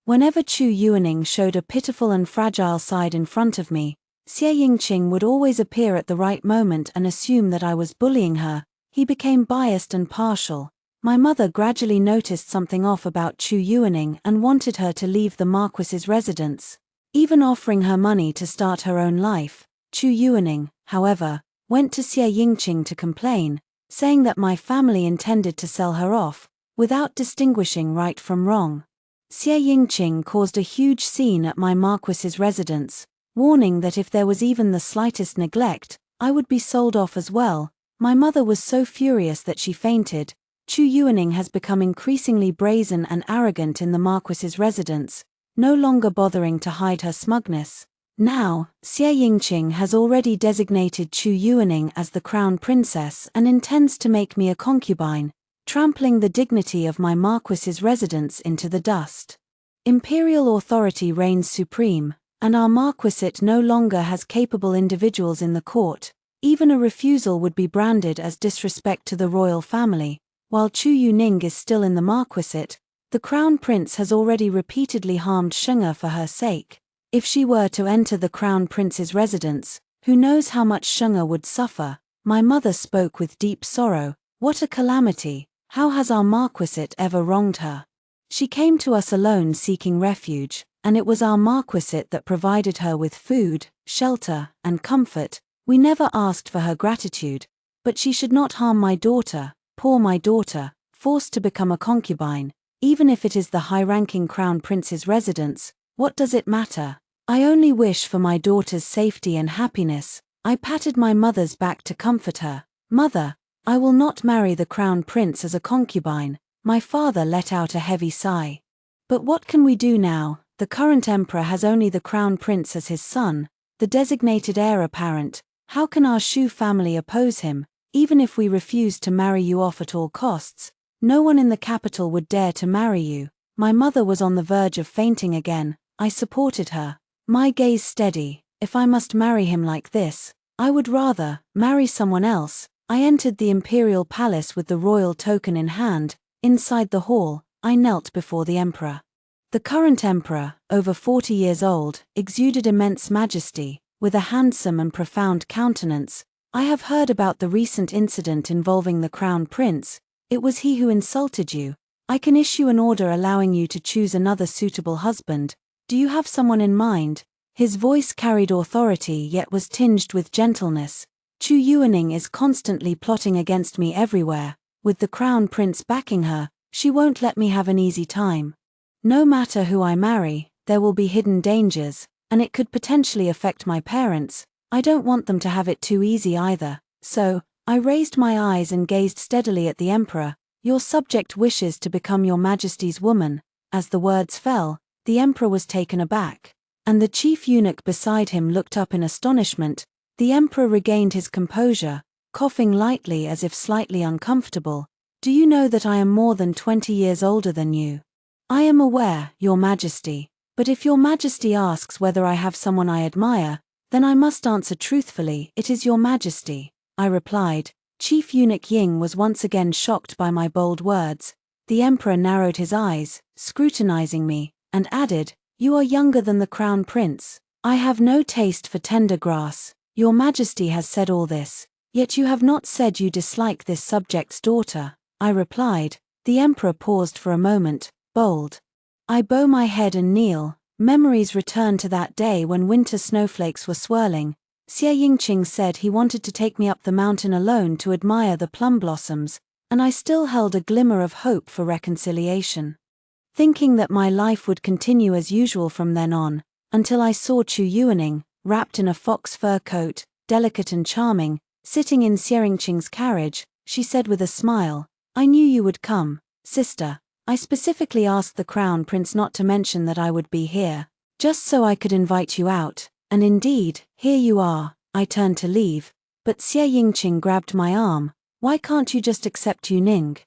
A: Whenever Chu Yuaning showed a pitiful and fragile side in front of me, Xie Yingqing would always appear at the right moment and assume that I was bullying her. He became biased and partial. My mother gradually noticed something off about Chu Yuaning and wanted her to leave the Marquis's residence, even offering her money to start her own life. Chu Yuaning, however, went to Xie Yingqing to complain, saying that my family intended to sell her off, without distinguishing right from wrong. Xie Yingqing caused a huge scene at my Marquis's residence, warning that if there was even the slightest neglect, I would be sold off as well. My mother was so furious that she fainted. Chu Yuaning has become increasingly brazen and arrogant in the Marquis's residence, no longer bothering to hide her smugness. Now, Xie Yingqing has already designated Chu Yuaning as the crown princess and intends to make me a concubine, trampling the dignity of my Marquis's residence into the dust. Imperial authority reigns supreme, and our Marquisate no longer has capable individuals in the court. Even a refusal would be branded as disrespect to the royal family. While Chu Yuning is still in the Marquisate, the Crown Prince has already repeatedly harmed Sheng'er for her sake. If she were to enter the Crown Prince's residence, who knows how much Sheng'er would suffer? My mother spoke with deep sorrow. What a calamity! How has our Marquisate ever wronged her? She came to us alone seeking refuge, and it was our Marquisate that provided her with food, shelter, and comfort. We never asked for her gratitude, but she should not harm my daughter. Poor my daughter, forced to become a concubine, even if it is the high-ranking Crown Prince's residence. What does it matter? I only wish for my daughter's safety and happiness. I patted my mother's back to comfort her. Mother, I will not marry the Crown Prince as a concubine. My father let out a heavy sigh. But what can we do now? The current emperor has only the Crown Prince as his son, the designated heir apparent. How can our Shu family oppose him? Even if we refused to marry you off at all costs, no one in the capital would dare to marry you. My mother was on the verge of fainting again. I supported her, my gaze steady. If I must marry him like this, I would rather marry someone else. I entered the imperial palace with the royal token in hand. Inside the hall, I knelt before the emperor. The current emperor, over 40 years old, exuded immense majesty. with a handsome and profound countenance. "I have heard about the recent incident involving the Crown Prince. It was he who insulted you. I can issue an order allowing you to choose another suitable husband. Do you have someone in mind?" His voice carried authority yet was tinged with gentleness. "Chu Yuaning is constantly plotting against me everywhere. With the Crown Prince backing her, she won't let me have an easy time. No matter who I marry, there will be hidden dangers, and it could potentially affect my parents. I don't want them to have it too easy either." So, I raised my eyes and gazed steadily at the emperor. "Your subject wishes to become your majesty's woman." As the words fell, the emperor was taken aback, and the chief eunuch beside him looked up in astonishment. The emperor regained his composure, coughing lightly as if slightly uncomfortable. "Do you know that I am more than 20 years older than you?" "I am aware, your majesty. But if your majesty asks whether I have someone I admire, then I must answer truthfully, it is your majesty," I replied. Chief Eunuch Ying was once again shocked by my bold words. The emperor narrowed his eyes, scrutinizing me, and added, "You are younger than the Crown Prince. I have no taste for tender grass. Your majesty has said all this, yet you have not said you dislike this subject's daughter," I replied. The emperor paused for a moment, bold. I bow my head and kneel. Memories return to that day when winter snowflakes were swirling. Xie Yingqing said he wanted to take me up the mountain alone to admire the plum blossoms, and I still held a glimmer of hope for reconciliation. Thinking that my life would continue as usual from then on, until I saw Chu Yuaning, wrapped in a fox fur coat, delicate and charming, sitting in Xie Yingqing's carriage, she said with a smile, "I knew you would come, sister. I specifically asked the Crown Prince not to mention that I would be here, just so I could invite you out, and indeed, here you are." I turned to leave, but Xie Yingqing grabbed my arm. "Why can't you just accept Yuning?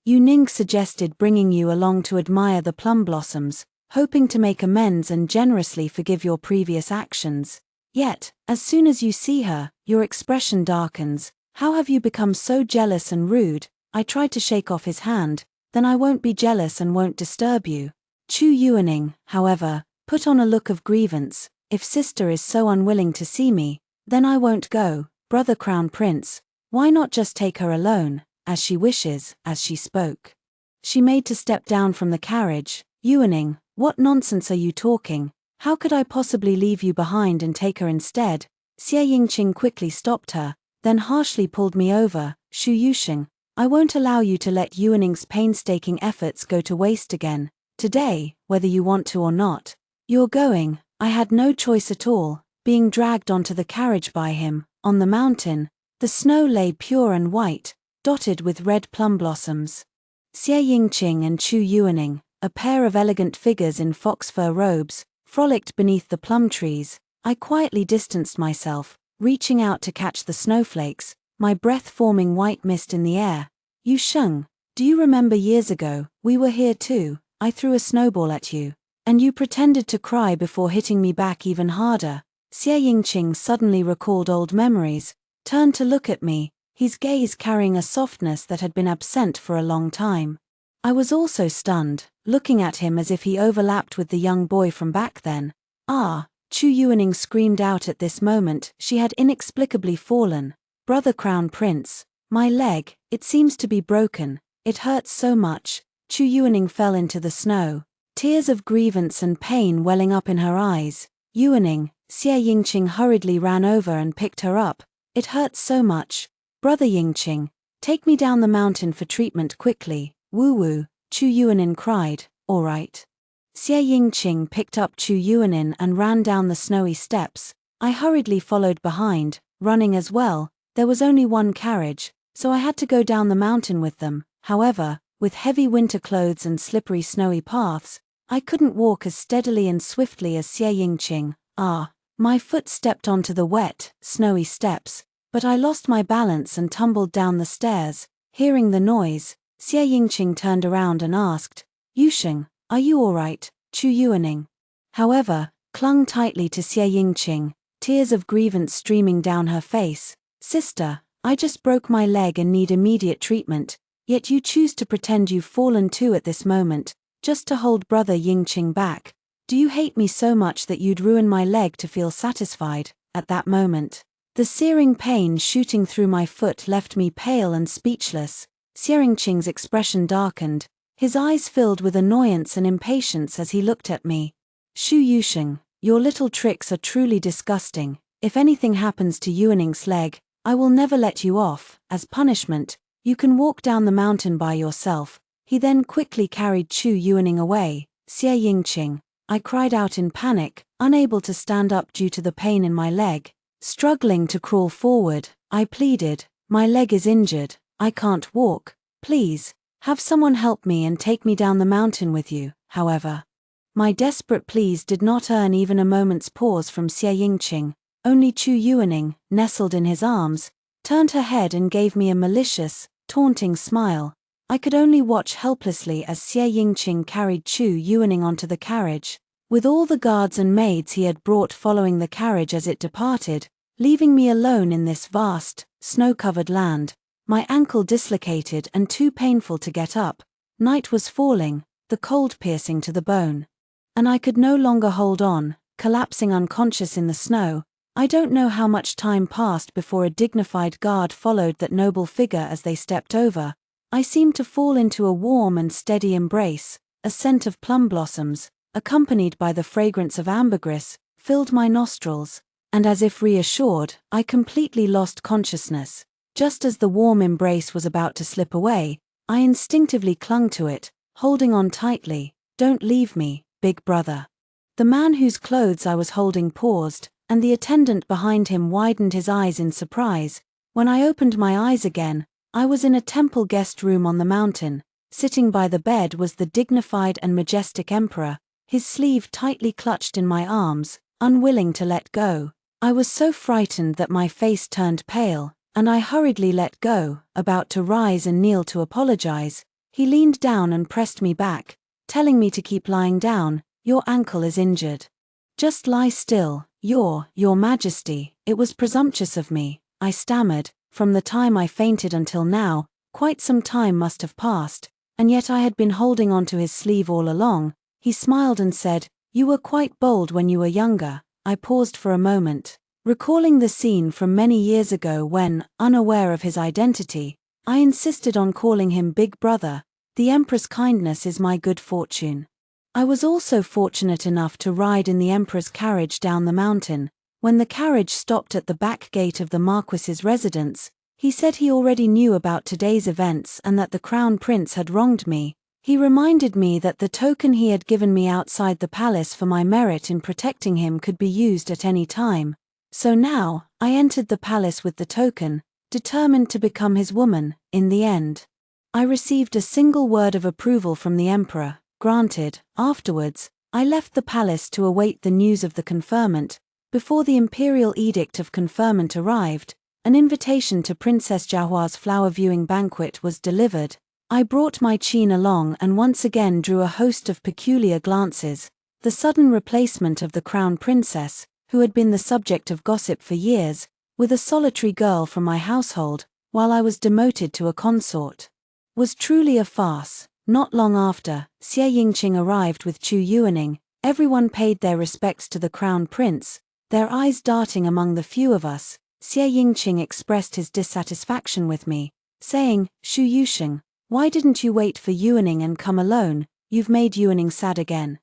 A: Yuning suggested bringing you along to admire the plum blossoms, hoping to make amends and generously forgive your previous actions. Yet, as soon as you see her, your expression darkens. How have you become so jealous and rude?" I tried to shake off his hand. "Then I won't be jealous and won't disturb you." Chu Yuaning, however, put on a look of grievance. "If sister is so unwilling to see me, then I won't go. Brother Crown Prince, why not just take her alone, as she wishes?" As she spoke, she made to step down from the carriage. "Yuaning, what nonsense are you talking? How could I possibly leave you behind and take her instead?" Xie Yingqing quickly stopped her, then harshly pulled me over. "Shu Yusheng, I won't allow you to let Yuaning's painstaking efforts go to waste again. Today, whether you want to or not, you're going." I had no choice at all, being dragged onto the carriage by him. On the mountain, the snow lay pure and white, dotted with red plum blossoms. Xie Yingqing and Chu Yuaning, a pair of elegant figures in fox fur robes, frolicked beneath the plum trees. I quietly distanced myself, reaching out to catch the snowflakes, my breath forming white mist in the air. "Yu Sheng, do you remember years ago, we were here too? I threw a snowball at you, and you pretended to cry before hitting me back even harder." Xie Yingqing suddenly recalled old memories, turned to look at me, his gaze carrying a softness that had been absent for a long time. I was also stunned, looking at him as if he overlapped with the young boy from back then. "Ah!" Chu Yuaning screamed out at this moment. She had inexplicably fallen. "Brother Crown Prince, my leg, it seems to be broken. It hurts so much." Chu Yuaning fell into the snow, tears of grievance and pain welling up in her eyes. "Yuaning," Xie Yingqing hurriedly ran over and picked her up. "It hurts so much. Brother Yingqing, take me down the mountain for treatment quickly." "Woo-woo," Chu Yuanin cried. "All right." Xie Yingqing picked up Chu Yuanin and ran down the snowy steps. I hurriedly followed behind, running as well. There was only one carriage, so I had to go down the mountain with them. However, with heavy winter clothes and slippery snowy paths, I couldn't walk as steadily and swiftly as Xie Yingqing. My foot stepped onto the wet, snowy steps, but I lost my balance and tumbled down the stairs. Hearing the noise, Xie Yingqing turned around and asked, "Yusheng, are you all right?" Chu Yuaning, however, clung tightly to Xie Yingqing, tears of grievance streaming down her face. "Sister, I just broke my leg and need immediate treatment, yet you choose to pretend you've fallen too at this moment, just to hold brother Yingqing back. Do you hate me so much that you'd ruin my leg to feel satisfied?" at that moment. The searing pain shooting through my foot left me pale and speechless. Xianxia's expression darkened, his eyes filled with annoyance and impatience as he looked at me. Xu Yusheng, your little tricks are truly disgusting. If anything happens to Yuaning's leg, I will never let you off. As punishment, you can walk down the mountain by yourself. He then quickly carried Chu Yuaning away. Xianxia, I cried out in panic, unable to stand up due to the pain in my leg. Struggling to crawl forward, I pleaded, my leg is injured, I can't walk, please, have someone help me and take me down the mountain with you. However, my desperate pleas did not earn even a moment's pause from Xianxia. Only Chu Yuaning, nestled in his arms, turned her head and gave me a malicious, taunting smile. I could only watch helplessly as Xianxia carried Chu Yuaning onto the carriage, with all the guards and maids he had brought following the carriage as it departed, leaving me alone in this vast, snow-covered land, my ankle dislocated and too painful to get up. Night was falling, the cold piercing to the bone. And I could no longer hold on, collapsing unconscious in the snow. I don't know how much time passed before a dignified guard followed that noble figure as they stepped over. I seemed to fall into a warm and steady embrace. A scent of plum blossoms, accompanied by the fragrance of ambergris, filled my nostrils, and as if reassured, I completely lost consciousness. Just as the warm embrace was about to slip away, I instinctively clung to it, holding on tightly. Don't leave me, big brother. The man whose clothes I was holding paused, and the attendant behind him widened his eyes in surprise. When I opened my eyes again, I was in a temple guest room on the mountain. Sitting by the bed was the dignified and majestic emperor, his sleeve tightly clutched in my arms, unwilling to let go. I was so frightened that my face turned pale, and I hurriedly let go, about to rise and kneel to apologize. He leaned down and pressed me back, telling me to keep lying down. Your ankle is injured. Just lie still, your majesty. It was presumptuous of me, I stammered. From the time I fainted until now, quite some time must have passed, and yet I had been holding on to his sleeve all along. He smiled and said, you were quite bold when you were younger. I paused for a moment, recalling the scene from many years ago when, unaware of his identity, I insisted on calling him Big Brother. The Emperor's kindness is my good fortune. I was also fortunate enough to ride in the Emperor's carriage down the mountain. When the carriage stopped at the back gate of the Marquis's residence, he said he already knew about today's events and that the Crown Prince had wronged me. He reminded me that the token he had given me outside the palace for my merit in protecting him could be used at any time. So now, I entered the palace with the token, determined to become his woman. In the end, I received a single word of approval from the Emperor. Granted. Afterwards, I left the palace to await the news of the conferment. Before the imperial edict of conferment arrived, an invitation to Princess Jiahua's flower viewing banquet was delivered. I brought my Qin along and once again drew a host of peculiar glances. The sudden replacement of the crown princess, who had been the subject of gossip for years, with a solitary girl from my household, while I was demoted to a consort, was truly a farce. Not long after, Xianxia arrived with Chu Yuaning. Everyone paid their respects to the crown prince, their eyes darting among the few of us. Xianxia expressed his dissatisfaction with me, saying, Xu Yusheng, why didn't you wait for Yuaning and come alone? You've made Yuaning sad again.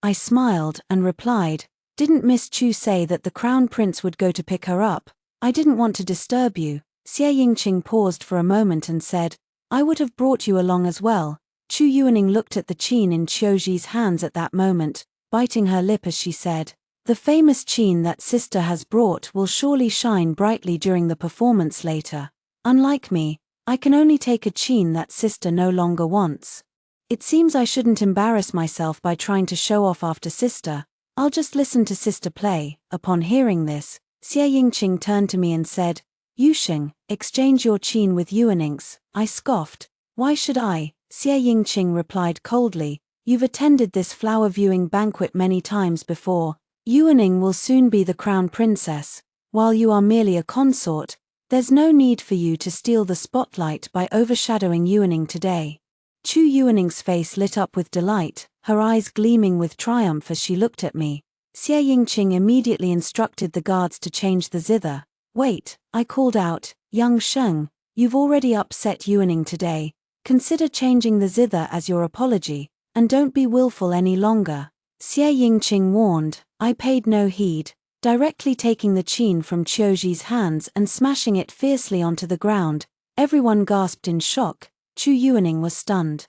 A: I smiled and replied, didn't Miss Chu say that the crown prince would go to pick her up? I didn't want to disturb you. Xianxia paused for a moment and said, I would have brought you along as well. Chu Yuaning looked at the Qin in Qiuji's hands at that moment, biting her lip as she said, the famous Qin that sister has brought will surely shine brightly during the performance later. Unlike me, I can only take a Qin that sister no longer wants. It seems I shouldn't embarrass myself by trying to show off after sister. I'll just listen to sister play. Upon hearing this, Xianxia turned to me and said, Yusheng, exchange your Qin with Yuaning's. I scoffed. Why should I? Xianxia replied coldly, you've attended this flower viewing banquet many times before. Yuaning will soon be the crown princess. While you are merely a consort, there's no need for you to steal the spotlight by overshadowing Yuaning today. Chu Yuaning's face lit up with delight, her eyes gleaming with triumph as she looked at me. Xie Yingqing immediately instructed the guards to change the zither. Wait, I called out, young Sheng, you've already upset Yuaning today. Consider changing the zither as your apology, and don't be willful any longer. Xie Yingqing warned. I paid no heed, directly taking the qin from Qiuji's hands and smashing it fiercely onto the ground. Everyone gasped in shock. Chu Yuaning was stunned.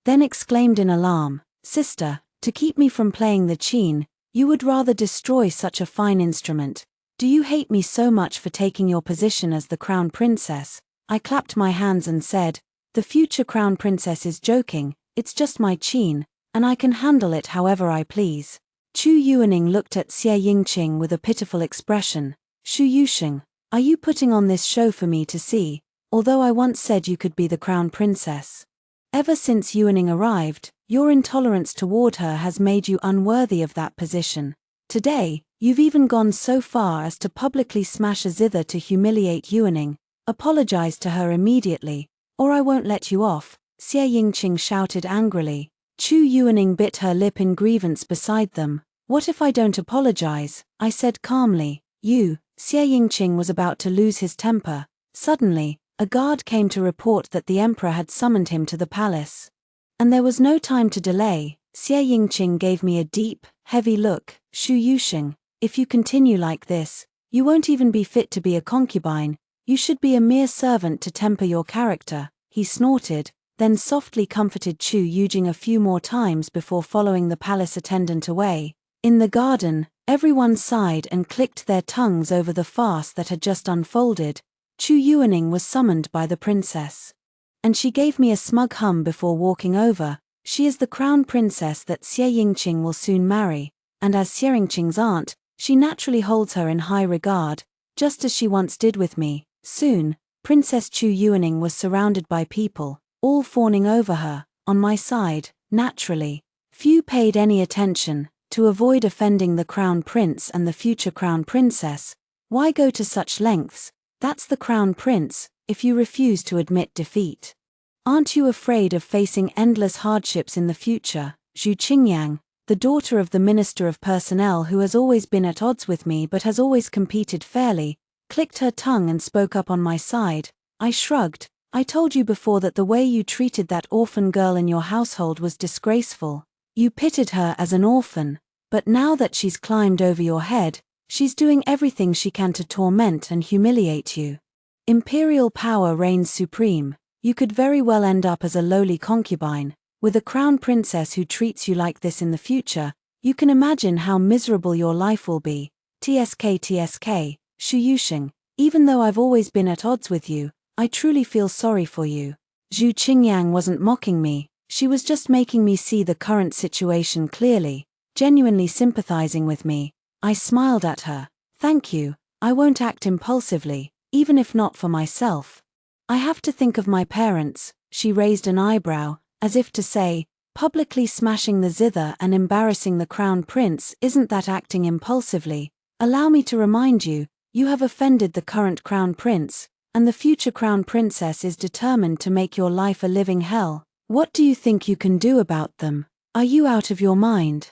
A: Then exclaimed in alarm, Sister, to keep me from playing the qin, you would rather destroy such a fine instrument. Do you hate me so much for taking your position as the crown princess? I clapped my hands and said, the future crown princess is joking, it's just my qin, and I can handle it however I please. Chu Yuaning looked at Xie Yingqing with a pitiful expression. Shu Yusheng, are you putting on this show for me to see, although I once said you could be the crown princess? Ever since Yuaning arrived, your intolerance toward her has made you unworthy of that position. Today, you've even gone so far as to publicly smash a zither to humiliate Yuaning. Apologize to her immediately, or I won't let you off, Xie Yingqing shouted angrily. Chu Yuaning bit her lip in grievance beside them. What if I don't apologize? I said calmly. Xie Yingqing was about to lose his temper. Suddenly, a guard came to report that the emperor had summoned him to the palace. And there was no time to delay. Xie Yingqing gave me a deep, heavy look. Shu Yusheng, if you continue like this, you won't even be fit to be a concubine. You should be a mere servant to temper your character, he snorted, then softly comforted Chu Yujing a few more times before following the palace attendant away. In the garden, everyone sighed and clicked their tongues over the farce that had just unfolded. Chu Yuaning was summoned by the princess. And she gave me a smug hum before walking over. She is the crown princess that Xie Yingqing will soon marry, and as Xie Yingqing's aunt, she naturally holds her in high regard, just as she once did with me. Soon, Princess Chu Yuaning was surrounded by people, all fawning over her. On my side, naturally, few paid any attention. To avoid offending the crown prince and the future crown princess, why go to such lengths? That's the crown prince, if you refuse to admit defeat. Aren't you afraid of facing endless hardships in the future? Zhu Qingyang, the daughter of the Minister of Personnel who has always been at odds with me but has always competed fairly, clicked her tongue and spoke up on my side. I shrugged. I told you before that the way you treated that orphan girl in your household was disgraceful. You pitied her as an orphan, but now that she's climbed over your head, she's doing everything she can to torment and humiliate you. Imperial power reigns supreme. You could very well end up as a lowly concubine. With a crown princess who treats you like this in the future, you can imagine how miserable your life will be. TSK, Shu Yusheng, even though I've always been at odds with you, I truly feel sorry for you. Zhu Qingyang wasn't mocking me, she was just making me see the current situation clearly, genuinely sympathizing with me. I smiled at her. Thank you, I won't act impulsively, even if not for myself. I have to think of my parents. She raised an eyebrow, as if to say, publicly smashing the zither and embarrassing the crown prince, isn't that acting impulsively? Allow me to remind you, you have offended the current crown prince, and the future crown princess is determined to make your life a living hell. What do you think you can do about them? Are you out of your mind?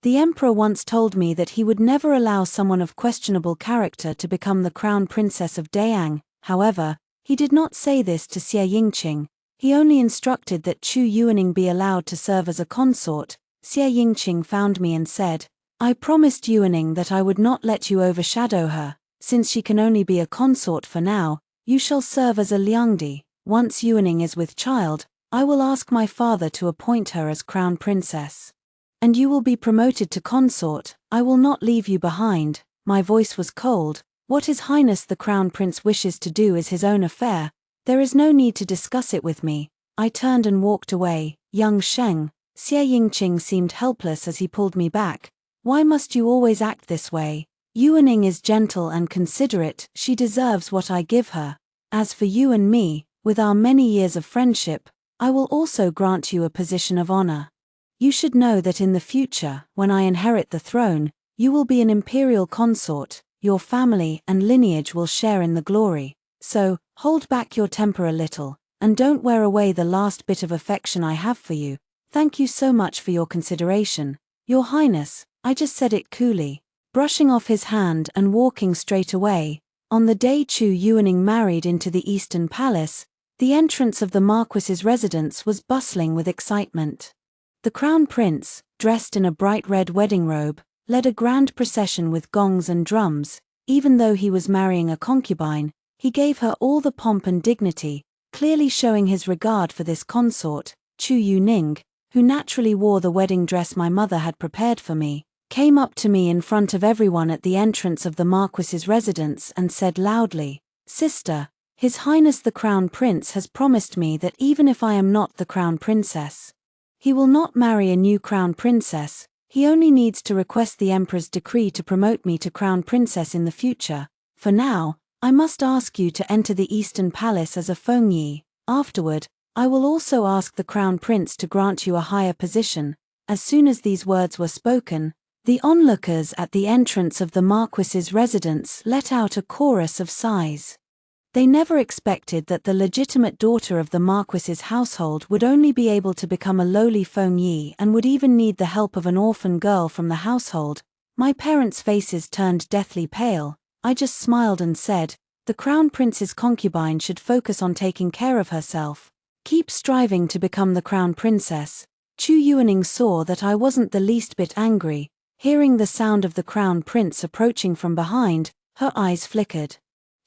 A: The emperor once told me that he would never allow someone of questionable character to become the crown princess of Dayang. However, he did not say this to Xie Yingqing. He only instructed that Chu Yuaning be allowed to serve as a consort. Xie Yingqing found me and said, I promised Yuaning that I would not let you overshadow her. Since she can only be a consort for now, you shall serve as a liangdi. Once Yuaning is with child, I will ask my father to appoint her as crown princess. And you will be promoted to consort. I will not leave you behind. My voice was cold. What His Highness the Crown Prince wishes to do is his own affair. There is no need to discuss it with me. I turned and walked away. Young Sheng, Xie Yingqing seemed helpless as he pulled me back. Why must you always act this way? Yuaning is gentle and considerate. She deserves what I give her. As for you and me, with our many years of friendship, I will also grant you a position of honor. You should know that in the future, when I inherit the throne, you will be an imperial consort. Your family and lineage will share in the glory. So, hold back your temper a little, and don't wear away the last bit of affection I have for you. Thank you so much for your consideration. Your Highness, I just said it coolly, brushing off his hand and walking straight away. On the day Chu Yuaning married into the Eastern Palace, the entrance of the Marquis's residence was bustling with excitement. The Crown Prince, dressed in a bright red wedding robe, led a grand procession with gongs and drums. Even though he was marrying a concubine, he gave her all the pomp and dignity, clearly showing his regard for this consort. Chu Yuning, who naturally wore the wedding dress my mother had prepared for me, came up to me in front of everyone at the entrance of the Marquis's residence and said loudly, "Sister, His Highness the Crown Prince has promised me that even if I am not the Crown Princess, he will not marry a new Crown Princess. He only needs to request the Emperor's decree to promote me to Crown Princess in the future. For now, I must ask you to enter the Eastern Palace as a Fengyi. Afterward, I will also ask the Crown Prince to grant you a higher position." As soon as these words were spoken, the onlookers at the entrance of the Marquis's residence let out a chorus of sighs. They never expected that the legitimate daughter of the Marquis's household would only be able to become a lowly Fengyi and would even need the help of an orphan girl from the household. My parents' faces turned deathly pale. I just smiled and said, "The Crown Prince's concubine should focus on taking care of herself. Keep striving to become the Crown Princess." Chu Yuaning saw that I wasn't the least bit angry. Hearing the sound of the Crown Prince approaching from behind, her eyes flickered.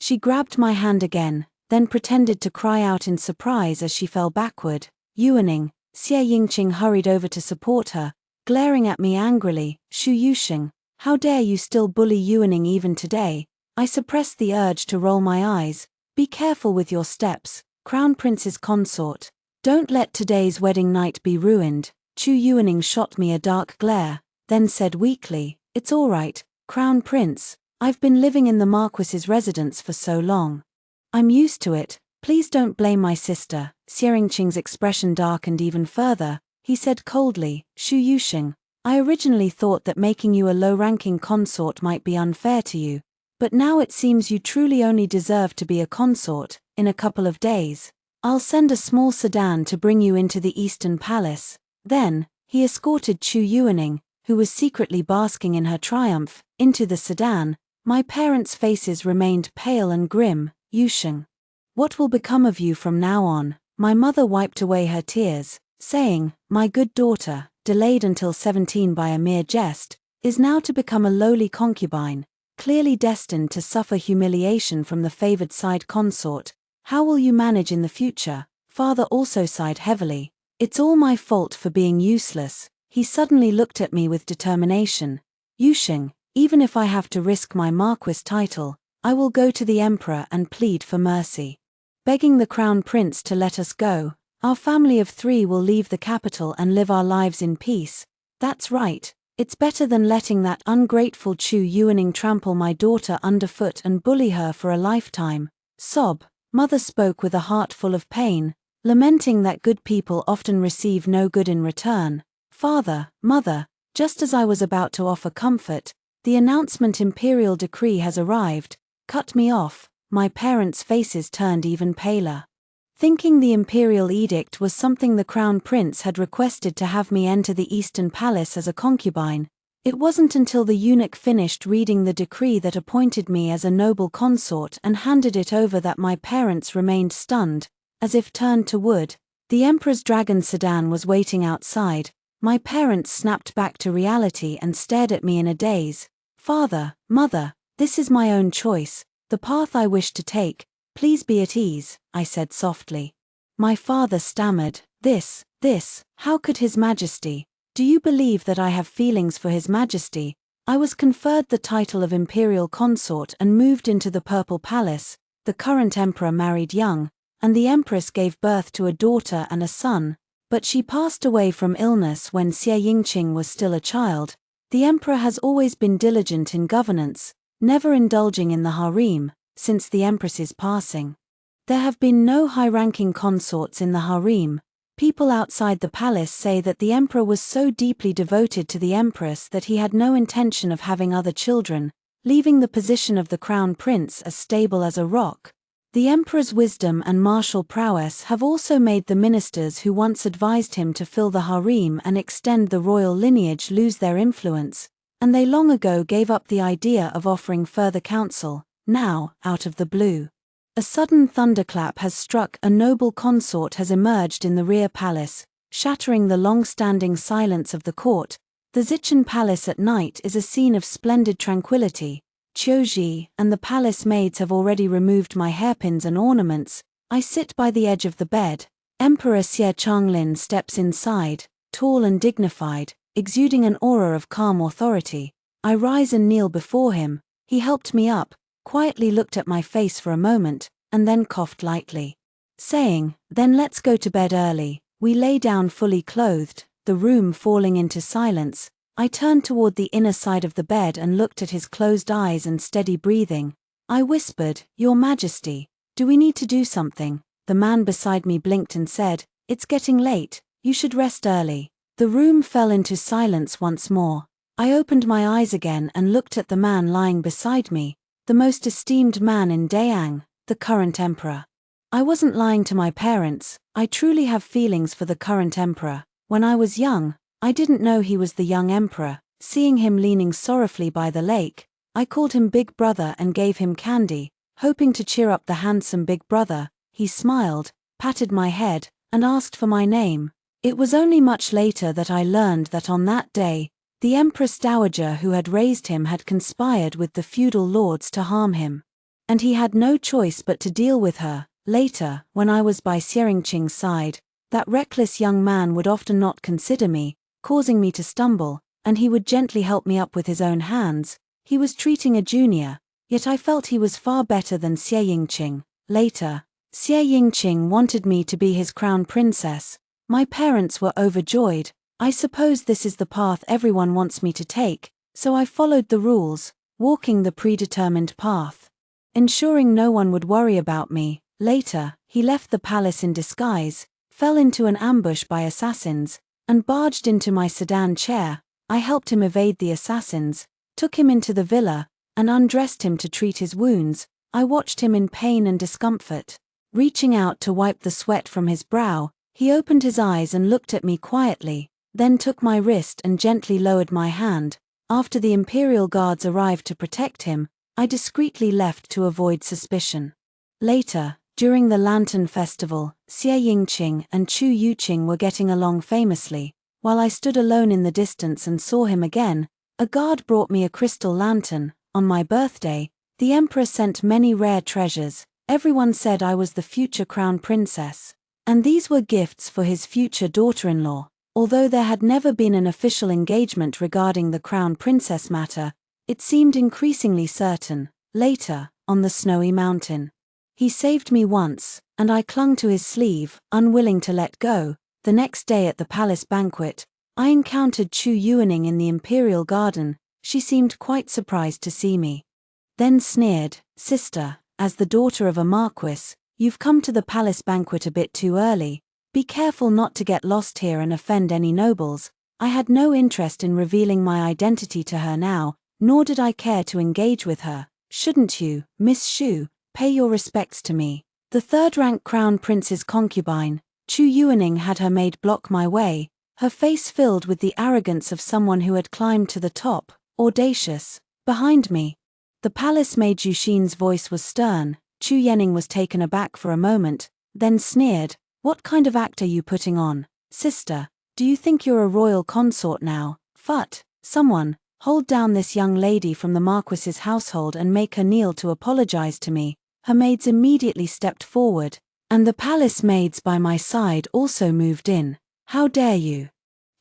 A: She grabbed my hand again, then pretended to cry out in surprise as she fell backward. Yuaning, Xie Yingqing hurried over to support her, glaring at me angrily. "Shu Yusheng, how dare you still bully Yuaning even today?" I suppressed the urge to roll my eyes. "Be careful with your steps, Crown Prince's consort. Don't let today's wedding night be ruined." Chu Yuaning shot me a dark glare, then said weakly, "It's all right, Crown Prince. I've been living in the Marquis's residence for so long. I'm used to it. Please don't blame my sister." Xieringqing's expression darkened even further. He said coldly, "Shu Yusheng, I originally thought that making you a low-ranking consort might be unfair to you, but now it seems you truly only deserve to be a consort. In a couple of days, I'll send a small sedan to bring you into the Eastern Palace." Then, he escorted Chu Yuaning, who was secretly basking in her triumph, into the sedan. My parents' faces remained pale and grim. "Yusheng, what will become of you from now on?" My mother wiped away her tears, saying, "My good daughter, delayed until 17 by a mere jest, is now to become a lowly concubine, clearly destined to suffer humiliation from the favored side consort. How will you manage in the future?" Father also sighed heavily. "It's all my fault for being useless." He suddenly looked at me with determination. "Yusheng, even if I have to risk my Marquis title, I will go to the Emperor and plead for mercy, begging the Crown Prince to let us go. Our family of 3 will leave the capital and live our lives in peace. That's right, it's better than letting that ungrateful Chu Yuaning trample my daughter underfoot and bully her for a lifetime." Sob. Mother spoke with a heart full of pain, lamenting that good people often receive no good in return. "Father, Mother, just as I was about to offer comfort, the announcement imperial decree has arrived." Cut me off. My parents' faces turned even paler. Thinking the imperial edict was something the Crown Prince had requested to have me enter the Eastern Palace as a concubine, it wasn't until the eunuch finished reading the decree that appointed me as a noble consort and handed it over that my parents remained stunned, as if turned to wood. The Emperor's dragon sedan was waiting outside. My parents snapped back to reality and stared at me in a daze. "Father, Mother, this is my own choice, the path I wish to take. Please be at ease," I said softly. My father stammered, This, how could His Majesty? Do you believe that I have feelings for His Majesty?" I was conferred the title of imperial consort and moved into the Purple Palace. The current emperor married young, and the empress gave birth to a daughter and a son, but she passed away from illness when Xie Yingqing was still a child. The emperor has always been diligent in governance, never indulging in the harem. Since the empress's passing, there have been no high-ranking consorts in the harem. People outside the palace say that the emperor was so deeply devoted to the empress that he had no intention of having other children, leaving the position of the crown prince as stable as a rock. The emperor's wisdom and martial prowess have also made the ministers who once advised him to fill the harem and extend the royal lineage lose their influence. and they long ago gave up the idea of offering further counsel. Now, out of the blue, a sudden thunderclap has struck. A noble consort has emerged in the rear palace, shattering the long-standing silence of the court. The Zichen Palace at night is a scene of splendid tranquility. Qiuji and the palace maids have already removed my hairpins and ornaments. I sit by the edge of the bed. Emperor Xie Changlin steps inside, tall and dignified, exuding an aura of calm authority. I rise and kneel before him. He helped me up, quietly looked at my face for a moment, and then coughed lightly, saying, "Then let's go to bed early." We lay down fully clothed, the room falling into silence. I turned toward the inner side of the bed and looked at his closed eyes and steady breathing. I whispered, "Your Majesty, do we need to do something?" The man beside me blinked and said, "It's getting late, you should rest early." The room fell into silence once more. I opened my eyes again and looked at the man lying beside me, the most esteemed man in Dayang, the current emperor. I wasn't lying to my parents. I truly have feelings for the current emperor. When I was young, I didn't know he was the young emperor. Seeing him leaning sorrowfully by the lake, I called him Big Brother and gave him candy, hoping to cheer up the handsome Big Brother. He smiled, patted my head, and asked for my name. It was only much later that I learned that on that day, the Empress Dowager who had raised him had conspired with the feudal lords to harm him. And he had no choice but to deal with her. Later, when I was by Xianxia's side, that reckless young man would often not consider me, causing me to stumble, and he would gently help me up with his own hands. He was treating a junior, yet I felt he was far better than Xianxia. Later, Xianxia wanted me to be his crown princess. My parents were overjoyed. I suppose this is the path everyone wants me to take, so I followed the rules, walking the predetermined path, ensuring no one would worry about me. Later, he left the palace in disguise, fell into an ambush by assassins, and barged into my sedan chair. I helped him evade the assassins, took him into the villa, and undressed him to treat his wounds. I watched him in pain and discomfort. Reaching out to wipe the sweat from his brow, he opened his eyes and looked at me quietly, then took my wrist and gently lowered my hand. After the imperial guards arrived to protect him, I discreetly left to avoid suspicion. Later, during the Lantern Festival, Xie Yingqing and Chu Yuqing were getting along famously. While I stood alone in the distance and saw him again, a guard brought me a crystal lantern. On my birthday, the emperor sent many rare treasures. Everyone said I was the future crown princess, and these were gifts for his future daughter-in-law. Although there had never been an official engagement regarding the crown princess matter, it seemed increasingly certain. Later, on the snowy mountain, he saved me once, and I clung to his sleeve, unwilling to let go. The next day at the palace banquet, I encountered Chu Yuaning in the imperial garden. She seemed quite surprised to see me, then sneered, "Sister, as the daughter of a marquis, you've come to the palace banquet a bit too early. Be careful not to get lost here and offend any nobles." I had no interest in revealing my identity to her now, nor did I care to engage with her. "Shouldn't you, Miss Xu, pay your respects to me?" The third-rank crown prince's concubine, Chu Yuaning, had her maid block my way, her face filled with the arrogance of someone who had climbed to the top, audacious. Behind me, the palace maid Yuxin's voice was stern. Chu Yuaning was taken aback for a moment, then sneered, "What kind of act are you putting on? Sister, do you think you're a royal consort now? Phut! Someone, hold down this young lady from the marquis's household and make her kneel to apologize to me." Her maids immediately stepped forward, and the palace maids by my side also moved in. "How dare you!"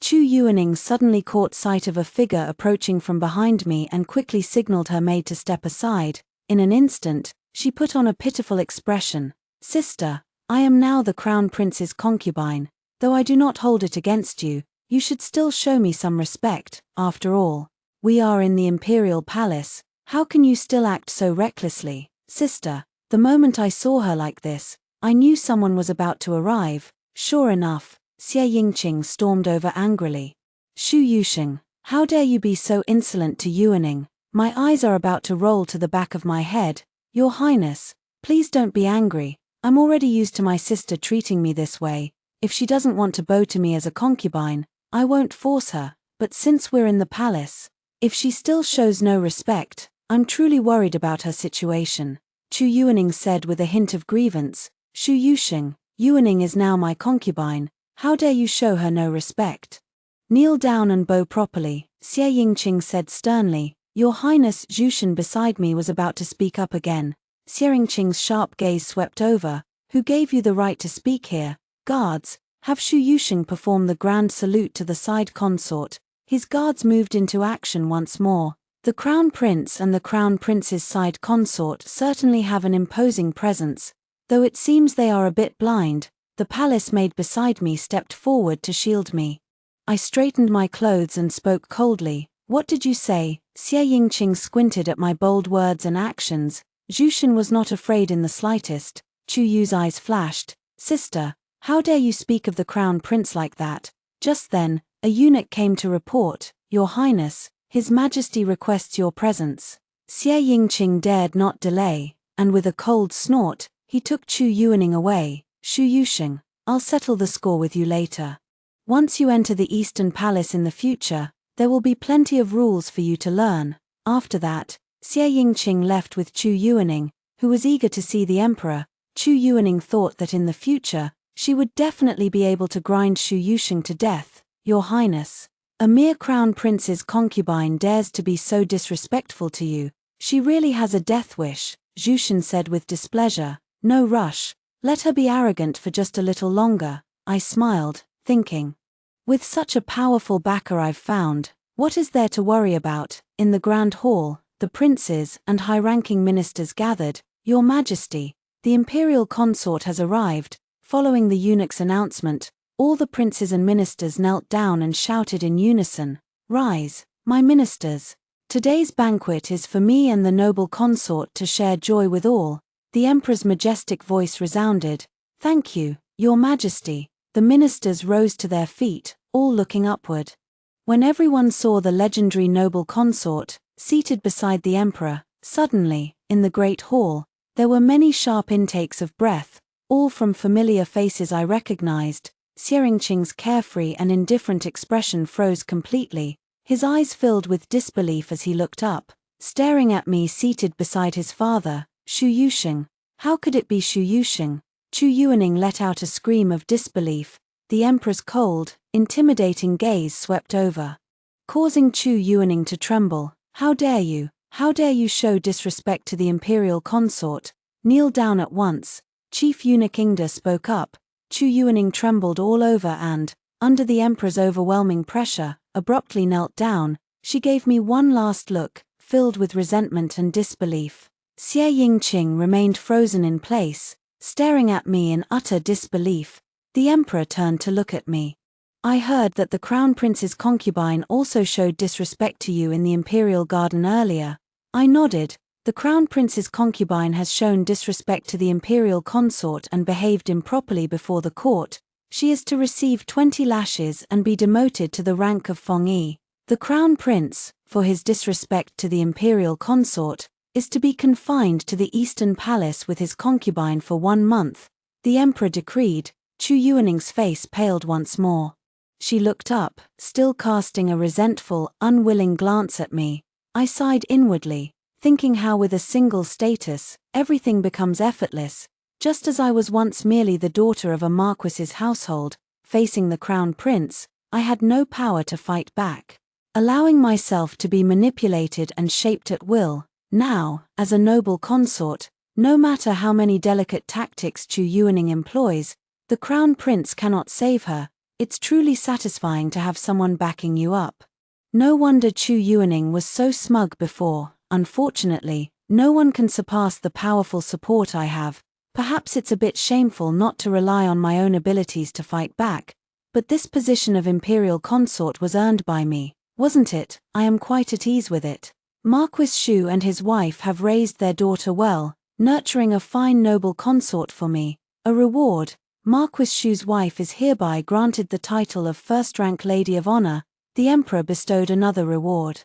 A: Chu Yuaning suddenly caught sight of a figure approaching from behind me and quickly signaled her maid to step aside. In an instant, she put on a pitiful expression. "Sister, I am now the crown prince's concubine. Though I do not hold it against you, you should still show me some respect. After all, we are in the imperial palace. How can you still act so recklessly?" "Sister." The moment I saw her like this, I knew someone was about to arrive. Sure enough, Xie Yingqing stormed over angrily. "Xu Yusheng, how dare you be so insolent to Yuaning?" My eyes are about to roll to the back of my head. "Your Highness, please don't be angry. I'm already used to my sister treating me this way. If she doesn't want to bow to me as a concubine, I won't force her, but since we're in the palace..." If she still shows no respect, I'm truly worried about her situation, Chu Yuaning said with a hint of grievance. Shu Yusheng, Yuaning is now my concubine, how dare you show her no respect? Kneel down and bow properly, Xie Yingqing said sternly. Your Highness. Zhushan beside me was about to speak up again. Xie Yingqing's sharp gaze swept over. Who gave you the right to speak here? Guards, have Shu Yusheng perform the grand salute to the side consort. His guards moved into action once more. The Crown Prince and the Crown Prince's side consort certainly have an imposing presence, though it seems they are a bit blind. The palace maid beside me stepped forward to shield me. I straightened my clothes and spoke coldly. What did you say? Xie Yingqing squinted at my bold words and actions. Zhushan was not afraid in the slightest. Chu Yu's eyes flashed. Sister, how dare you speak of the Crown Prince like that? Just then, a eunuch came to report. Your Highness, His Majesty requests your presence. Xie Yingqing dared not delay, and with a cold snort, he took Chu Yuaning away. Shu Yusheng, I'll settle the score with you later. Once you enter the Eastern Palace in the future, there will be plenty of rules for you to learn. After that, Xie Yingqing left with Chu Yuaning, who was eager to see the emperor. Chu Yuaning thought that in the future, she would definitely be able to grind Shu Yusheng to death. Your Highness, a mere crown prince's concubine dares to be so disrespectful to you. She really has a death wish, Zhushan said with displeasure. No rush, let her be arrogant for just a little longer. I smiled, thinking. With such a powerful backer I've found, what is there to worry about? In the grand hall, the princes and high-ranking ministers gathered. Your Majesty, the imperial consort has arrived. Following the eunuch's announcement, all the princes and ministers knelt down and shouted in unison. Rise, my ministers. Today's banquet is for me and the noble consort to share joy with all. The emperor's majestic voice resounded. Thank you, Your Majesty. The ministers rose to their feet, all looking upward. When everyone saw the legendary noble consort, seated beside the emperor, suddenly, in the great hall, there were many sharp intakes of breath, all from familiar faces I recognized. Xie Yingqing's carefree and indifferent expression froze completely. His eyes filled with disbelief as he looked up, staring at me seated beside his father. Shu Yusheng. How could it be Shu Yusheng? Chu Yuaning let out a scream of disbelief. The emperor's cold, intimidating gaze swept over, causing Chu Yuaning to tremble. How dare you? How dare you show disrespect to the imperial consort? Kneel down at once. Chief Eunuch Ingda spoke up. Chu Yuaning trembled all over and, under the emperor's overwhelming pressure, abruptly knelt down. She gave me one last look, filled with resentment and disbelief. Xie Yingqing remained frozen in place, staring at me in utter disbelief. The emperor turned to look at me. I heard that the crown prince's concubine also showed disrespect to you in the imperial garden earlier. I nodded. The crown prince's concubine has shown disrespect to the imperial consort and behaved improperly before the court. She is to receive 20 lashes and be demoted to the rank of Fengyi. The crown prince, for his disrespect to the imperial consort, is to be confined to the Eastern Palace with his concubine for 1 month. The emperor decreed. Chu Yuaning's face paled once more. She looked up, still casting a resentful, unwilling glance at me. I sighed inwardly, thinking how with a single status, everything becomes effortless. Just as I was once merely the daughter of a marquis's household, facing the crown prince, I had no power to fight back, allowing myself to be manipulated and shaped at will. Now, as a noble consort, no matter how many delicate tactics Chu Yuaning employs, the crown prince cannot save her. It's truly satisfying to have someone backing you up. No wonder Chu Yuaning was so smug before. Unfortunately, no one can surpass the powerful support I have. Perhaps it's a bit shameful not to rely on my own abilities to fight back, but this position of imperial consort was earned by me, wasn't it? I am quite at ease with it. Marquis Shu and his wife have raised their daughter well, nurturing a fine noble consort for me. A reward. Marquis Shu's wife is hereby granted the title of first-rank Lady of Honor. The emperor bestowed another reward.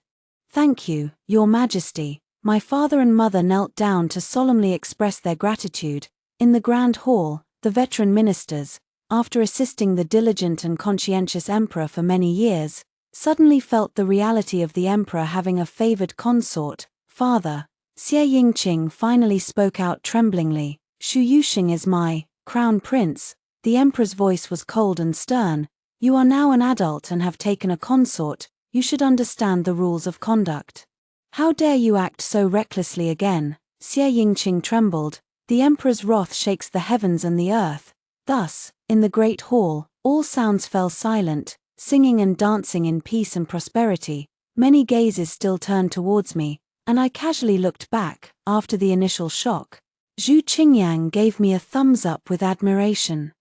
A: Thank you, Your Majesty. My father and mother knelt down to solemnly express their gratitude. In the grand hall, the veteran ministers, after assisting the diligent and conscientious emperor for many years, suddenly felt the reality of the emperor having a favored consort. Father, Xie Yingqing finally spoke out tremblingly. Shu Yuxing is my crown prince. The emperor's voice was cold and stern. You are now an adult and have taken a consort. You should understand the rules of conduct. How dare you act so recklessly again? Xie Yingqing trembled. The emperor's wrath shakes the heavens and the earth. Thus, in the great hall, all sounds fell silent, singing and dancing in peace and prosperity. Many gazes still turned towards me, and I casually looked back. After the initial shock, Zhu Qingyang gave me a thumbs up with admiration.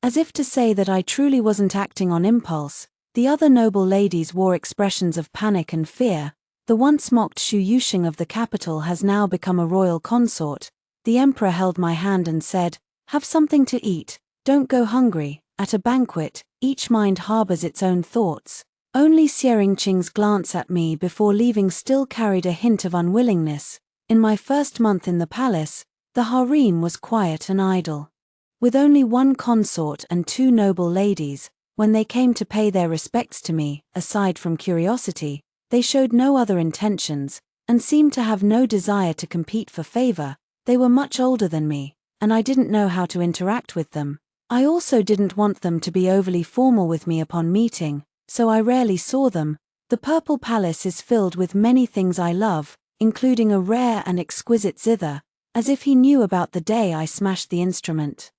A: As if to say that I truly wasn't acting on impulse, the other noble ladies wore expressions of panic and fear. The once mocked Shu Yuxing of the capital has now become a royal consort. The emperor held my hand and said, "Have something to eat, don't go hungry." At a banquet, each mind harbors its own thoughts. Only Xie Yingqing's glance at me before leaving still carried a hint of unwillingness. In my first month in the palace, the harem was quiet and idle. With only one consort and two noble ladies, when they came to pay their respects to me, aside from curiosity, they showed no other intentions, and seemed to have no desire to compete for favor. They were much older than me, and I didn't know how to interact with them. I also didn't want them to be overly formal with me upon meeting, so I rarely saw them. The Purple Palace is filled with many things I love, including a rare and exquisite zither, as if he knew about the day I smashed the instrument.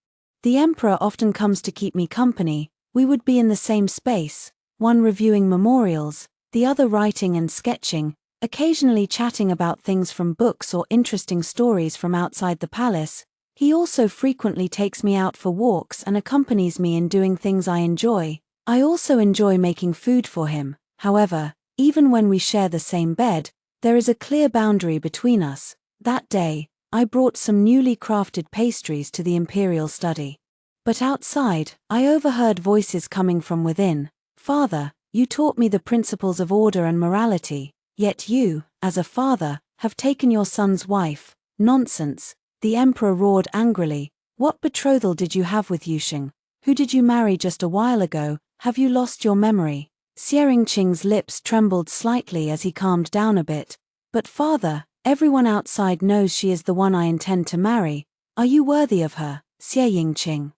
A: The emperor often comes to keep me company. We would be in the same space, one reviewing memorials, the other writing and sketching, occasionally chatting about things from books or interesting stories from outside the palace. He also frequently takes me out for walks and accompanies me in doing things I enjoy. I also enjoy making food for him. However, even when we share the same bed, there is a clear boundary between us. That day, I brought some newly crafted pastries to the imperial study. But outside, I overheard voices coming from within. "Father, you taught me the principles of order and morality, yet you, as a father, have taken your son's wife." "Nonsense," the emperor roared angrily. "What betrothal did you have with Yuxing? Who did you marry just a while ago? Have you lost your memory?" Xie Yingqing's lips trembled slightly as he calmed down a bit. "But father, everyone outside knows she is the one I intend to marry. Are you worthy of her, Xie Yingqing?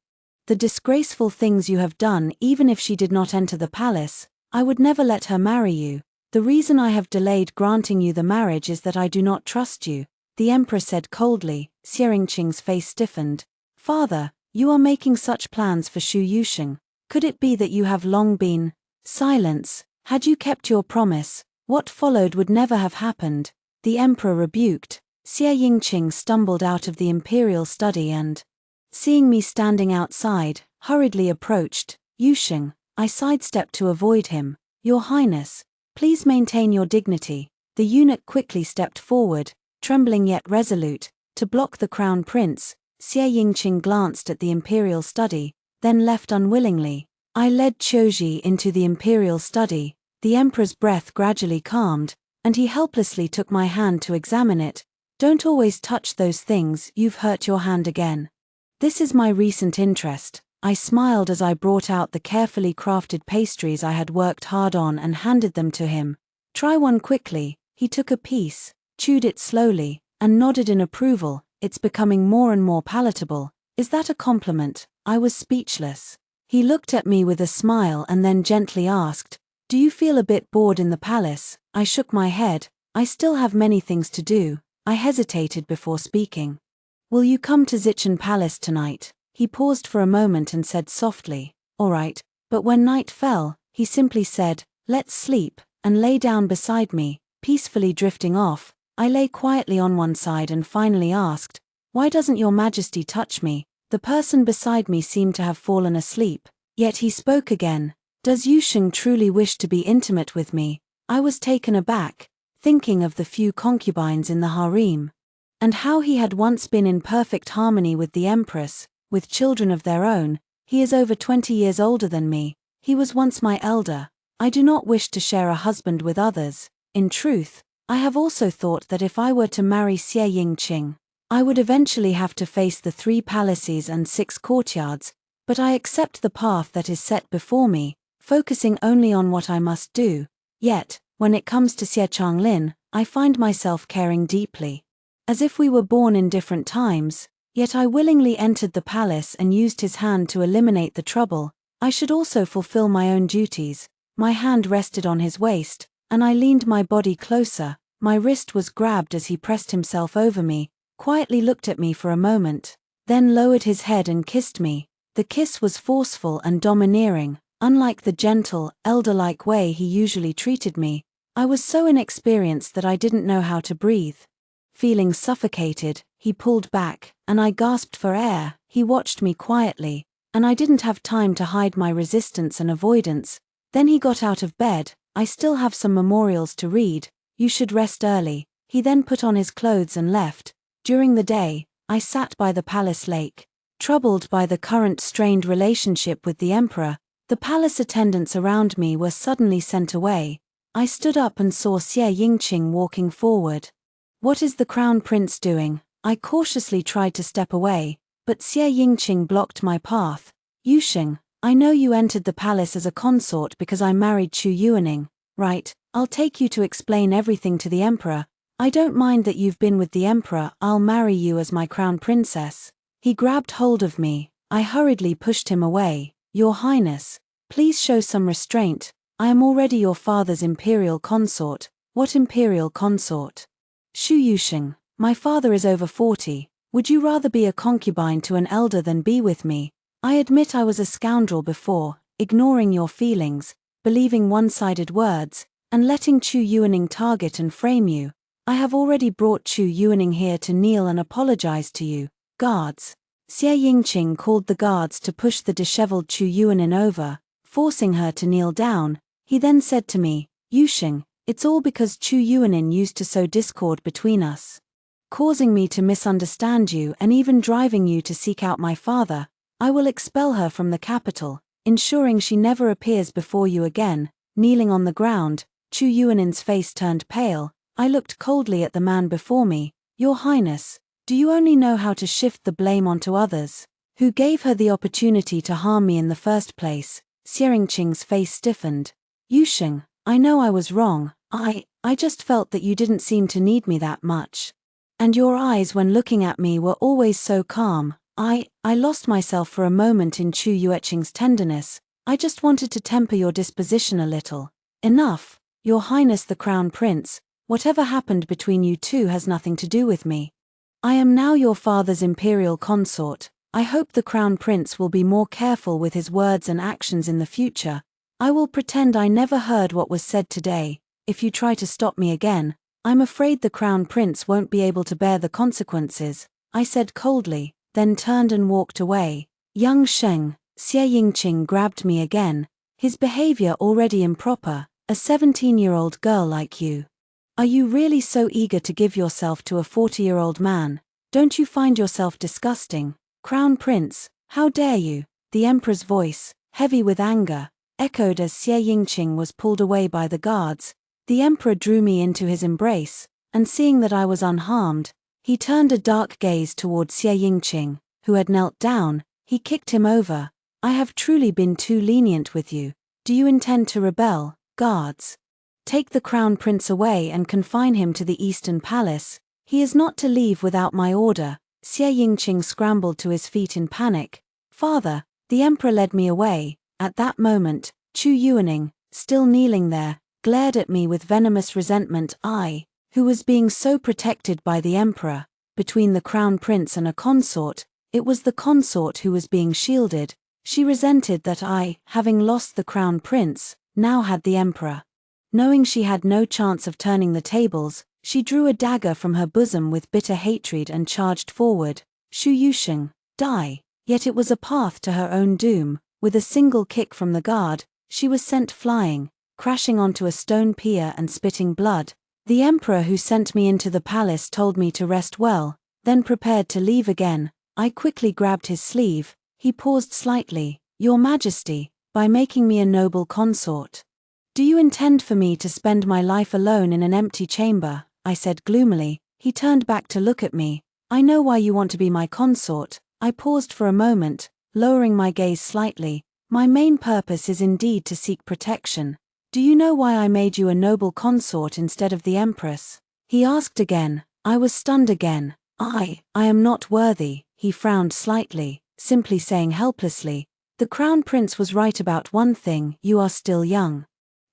A: The disgraceful things you have done, even if she did not enter the palace, I would never let her marry you. The reason I have delayed granting you the marriage is that I do not trust you," the emperor said coldly. Xie Yingqing's face stiffened. "Father, you are making such plans for Shu Yuxing. Could it be that you have long been..." "Silence. Had you kept your promise, what followed would never have happened," the emperor rebuked. Xie Yingqing stumbled out of the imperial study and, seeing me standing outside, hurriedly approached. "Yuxing." I sidestepped to avoid him. "Your Highness, please maintain your dignity." The eunuch quickly stepped forward, trembling yet resolute, to block the crown prince. Xie Yingqing glanced at the imperial study, then left unwillingly. I led Qiuji into the imperial study. The emperor's breath gradually calmed, and he helplessly took my hand to examine it. "Don't always touch those things, you've hurt your hand again." "This is my recent interest." I smiled as I brought out the carefully crafted pastries I had worked hard on and handed them to him. "Try one quickly." He took a piece, chewed it slowly, and nodded in approval. "It's becoming more and more palatable." "Is that a compliment?" I was speechless. He looked at me with a smile and then gently asked, "Do you feel a bit bored in the palace?" I shook my head. "I still have many things to do." I hesitated before speaking. "Will you come to Zichen Palace tonight?" He paused for a moment and said softly, "All right." But when night fell, he simply said, "Let's sleep," and lay down beside me, peacefully drifting off. I lay quietly on one side and finally asked, "Why doesn't your Majesty touch me?" The person beside me seemed to have fallen asleep, yet he spoke again. "Does Yuxing truly wish to be intimate with me?" I was taken aback, thinking of the few concubines in the harem, and how he had once been in perfect harmony with the empress, with children of their own. "He is over 20 years older than me. He was once my elder. I do not wish to share a husband with others." In truth, I have also thought that if I were to marry Xie Yingqing, I would eventually have to face the 3 palaces and 6 courtyards, but I accept the path that is set before me. focusing only on what I must do. Yet, when it comes to Xie Changlin, I find myself caring deeply. As if we were born in different times, yet I willingly entered the palace and used his hand to eliminate the trouble. I should also fulfill my own duties. My hand rested on his waist, and I leaned my body closer. My wrist was grabbed as he pressed himself over me, quietly looked at me for a moment, then lowered his head and kissed me. The kiss was forceful and domineering, unlike the gentle, elder-like way he usually treated me. I was so inexperienced that I didn't know how to breathe. Feeling suffocated, he pulled back, and I gasped for air. He watched me quietly, and I didn't have time to hide my resistance and avoidance. Then he got out of bed. I still have some memorials to read. You should rest early. He then put on his clothes and left. During the day, I sat by the palace lake, troubled by the current strained relationship with the emperor. The palace attendants around me were suddenly sent away. I stood up and saw Xie Yingqing walking forward. What is the crown prince doing? I cautiously tried to step away, but Xie Yingqing blocked my path. Yusheng, I know you entered the palace as a consort because I married Chu Yuaning, right? I'll take you to explain everything to the emperor. I don't mind that you've been with the emperor. I'll marry you as my crown princess. He grabbed hold of me. I hurriedly pushed him away. Your Highness, please show some restraint. I am already your father's imperial consort. What imperial consort? Shu Yusheng, my father is over 40. Would you rather be a concubine to an elder than be with me? I admit I was a scoundrel before, ignoring your feelings, believing one-sided words, and letting Chu Yuaning target and frame you. I have already brought Chu Yuaning here to kneel and apologize to you. Guards. Xie Yingqing called the guards to push the disheveled Chu Yuaning over, forcing her to kneel down. He then said to me, Yusheng, it's all because Chu Yuaning used to sow discord between us, causing me to misunderstand you and even driving you to seek out my father. I will expel her from the capital, ensuring she never appears before you again. Kneeling on the ground, Chu Yuaning's face turned pale. I looked coldly at the man before me. Your Highness, do you only know how to shift the blame onto others? Who gave her the opportunity to harm me in the first place? Xie Yingqing's face stiffened. Yusheng, I know I was wrong. I just felt that you didn't seem to need me that much. And your eyes when looking at me were always so calm. I lost myself for a moment in Chu Yueqing's tenderness. I just wanted to temper your disposition a little. Enough, Your Highness the Crown Prince, whatever happened between you two has nothing to do with me. I am now your father's imperial consort. I hope the Crown Prince will be more careful with his words and actions in the future. I will pretend I never heard what was said today. If you try to stop me again, I'm afraid the Crown Prince won't be able to bear the consequences, I said coldly, then turned and walked away. Young Sheng, Xie Yingqing grabbed me again, his behavior already improper, a 17-year-old girl like you. Are you really so eager to give yourself to a 40-year-old man? Don't you find yourself disgusting? Crown Prince, how dare you? The Emperor's voice, heavy with anger, echoed as Xie Yingqing was pulled away by the guards. The Emperor drew me into his embrace, and seeing that I was unharmed, he turned a dark gaze toward Xie Yingqing, who had knelt down. He kicked him over. I have truly been too lenient with you. Do you intend to rebel? Guards, take the Crown Prince away and confine him to the Eastern Palace. He is not to leave without my order. Xie Yingqing scrambled to his feet in panic. Father, the Emperor led me away. At that moment, Chu Yuaning, still kneeling there, glared at me with venomous resentment. I, who was being so protected by the Emperor, between the Crown Prince and a consort, it was the consort who was being shielded. She resented that I, having lost the Crown Prince, now had the Emperor. Knowing she had no chance of turning the tables, she drew a dagger from her bosom with bitter hatred and charged forward. Shu Yusheng, die. Yet it was a path to her own doom. With a single kick from the guard, she was sent flying, crashing onto a stone pier and spitting blood. The Emperor who sent me into the palace told me to rest well, then prepared to leave again. I quickly grabbed his sleeve. He paused slightly. Your Majesty, by making me a noble consort, do you intend for me to spend my life alone in an empty chamber? I said gloomily. He turned back to look at me. I know why you want to be my consort. I paused for a moment, lowering my gaze slightly. My main purpose is indeed to seek protection. Do you know why I made you a noble consort instead of the empress? He asked again. I was stunned again. I am not worthy, he frowned slightly, simply saying helplessly, the crown prince was right about one thing, you are still young.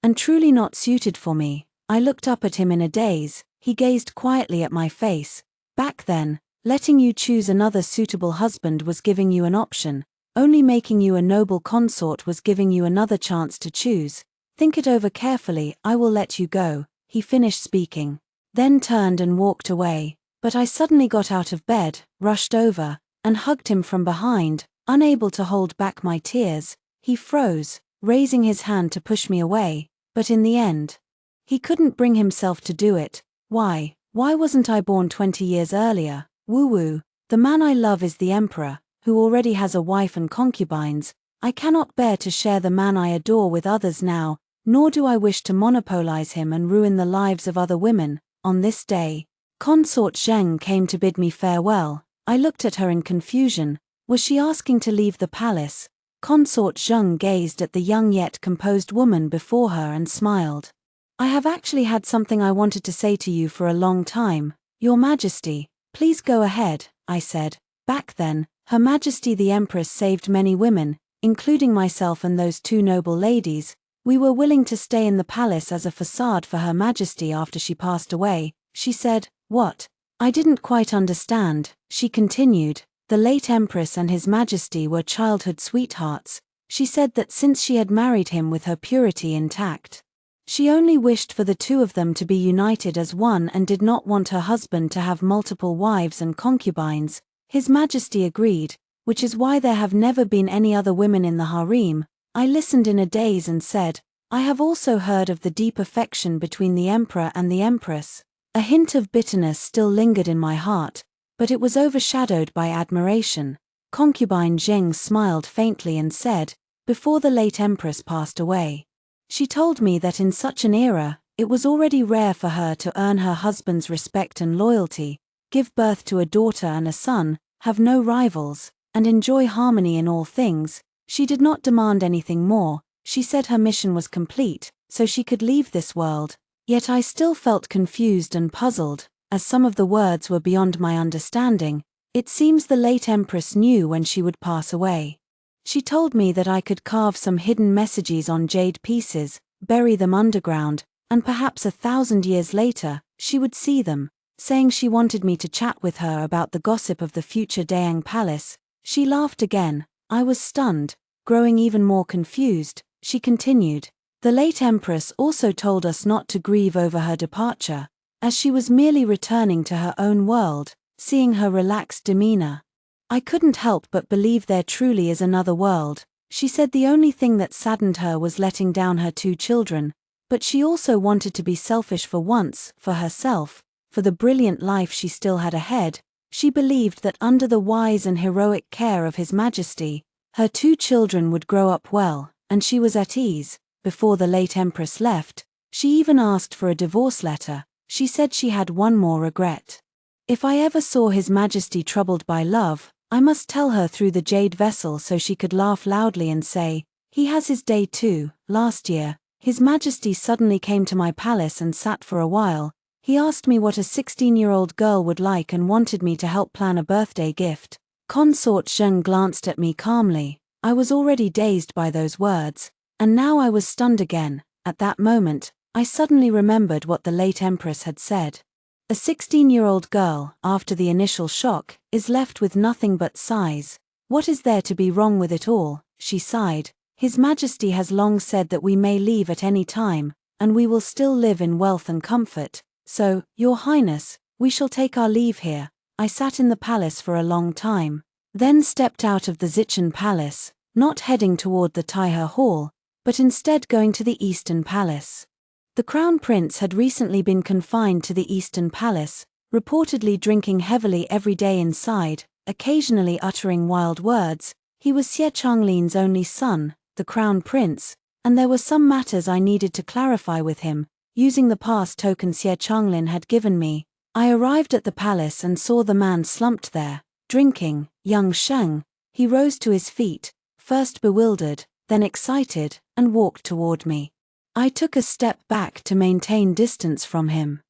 A: And truly not suited for me. I looked up at him in a daze, he gazed quietly at my face. Back then, letting you choose another suitable husband was giving you an option, only making you a noble consort was giving you another chance to choose. Think it over carefully, I will let you go, he finished speaking. Then turned and walked away. But I suddenly got out of bed, rushed over, and hugged him from behind, unable to hold back my tears. He froze, raising his hand to push me away, but in the end, he couldn't bring himself to do it. Why wasn't I born 20 years earlier? Woo-woo, the man I love is the emperor, who already has a wife and concubines. I cannot bear to share the man I adore with others now, nor do I wish to monopolize him and ruin the lives of other women. On this day, Consort Zheng came to bid me farewell. I looked at her in confusion. Was she asking to leave the palace? Consort Zheng gazed at the young yet composed woman before her and smiled. I have actually had something I wanted to say to you for a long time. Your Majesty, please go ahead, I said. Back then, Her Majesty the Empress saved many women, including myself and those two noble ladies. We were willing to stay in the palace as a facade for Her Majesty after she passed away. She said, what? I didn't quite understand, she continued. The late Empress and His Majesty were childhood sweethearts. She said that since she had married him with her purity intact, she only wished for the two of them to be united as one and did not want her husband to have multiple wives and concubines. His Majesty agreed, which is why there have never been any other women in the harem. I listened in a daze and said, I have also heard of the deep affection between the Emperor and the Empress. A hint of bitterness still lingered in my heart, but it was overshadowed by admiration. Concubine Zheng smiled faintly and said, before the late Empress passed away, she told me that in such an era, it was already rare for her to earn her husband's respect and loyalty, give birth to a daughter and a son, have no rivals, and enjoy harmony in all things. She did not demand anything more. She said her mission was complete, so she could leave this world. Yet I still felt confused and puzzled, as some of the words were beyond my understanding. It seems the late Empress knew when she would pass away. She told me that I could carve some hidden messages on jade pieces, bury them underground, and perhaps 1,000 years later, she would see them, saying she wanted me to chat with her about the gossip of the future Dayang Palace. She laughed again. I was stunned, growing even more confused. She continued, the late Empress also told us not to grieve over her departure, as she was merely returning to her own world. Seeing her relaxed demeanor, I couldn't help but believe there truly is another world. She said the only thing that saddened her was letting down her two children, but she also wanted to be selfish for once, for herself, for the brilliant life she still had ahead. She believed that under the wise and heroic care of His Majesty, her two children would grow up well, and she was at ease. Before the late Empress left, she even asked for a divorce letter. She said she had one more regret. If I ever saw His Majesty troubled by love, I must tell her through the jade vessel so she could laugh loudly and say, he has his day too. Last year, His Majesty suddenly came to my palace and sat for a while. He asked me what a 16-year-old girl would like and wanted me to help plan a birthday gift. Consort Zheng glanced at me calmly. I was already dazed by those words, and now I was stunned again. At that moment, I suddenly remembered what the late Empress had said. A 16-year-old girl, after the initial shock, is left with nothing but sighs. What is there to be wrong with it all? She sighed. His Majesty has long said that we may leave at any time, and we will still live in wealth and comfort. So, Your Highness, we shall take our leave here. I sat in the palace for a long time, then stepped out of the Zichen Palace, not heading toward the Taihe Hall, but instead going to the Eastern Palace. The Crown Prince had recently been confined to the Eastern Palace, reportedly drinking heavily every day inside, occasionally uttering wild words. He was Xie Changlin's only son, the Crown Prince, and there were some matters I needed to clarify with him, using the pass token Xie Changlin had given me. I arrived at the palace and saw the man slumped there, drinking. Young Sheng. He rose to his feet, first bewildered, then excited, and walked toward me. I took a step back to maintain distance from him.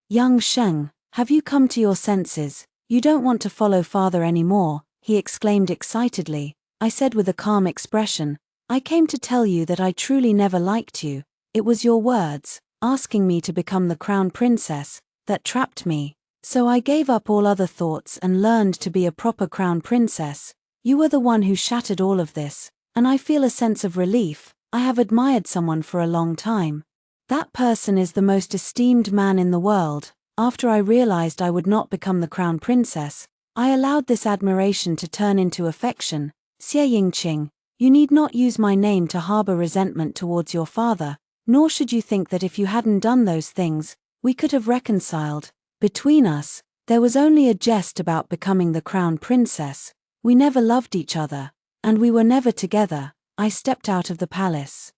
A: "Young Sheng, have you come to your senses? You don't want to follow father anymore," he exclaimed excitedly. I said with a calm expression, "I came to tell you that I truly never liked you. It was your words, asking me to become the crown princess, that trapped me. So I gave up all other thoughts and learned to be a proper crown princess. You were the one who shattered all of this, and I feel a sense of relief. I have admired someone for a long time. That person is the most esteemed man in the world. After I realized I would not become the crown princess, I allowed this admiration to turn into affection. Xie Yingqing, you need not use my name to harbor resentment towards your father, nor should you think that if you hadn't done those things, we could have reconciled. Between us, there was only a jest about becoming the crown princess. We never loved each other, and we were never together." I stepped out of the palace.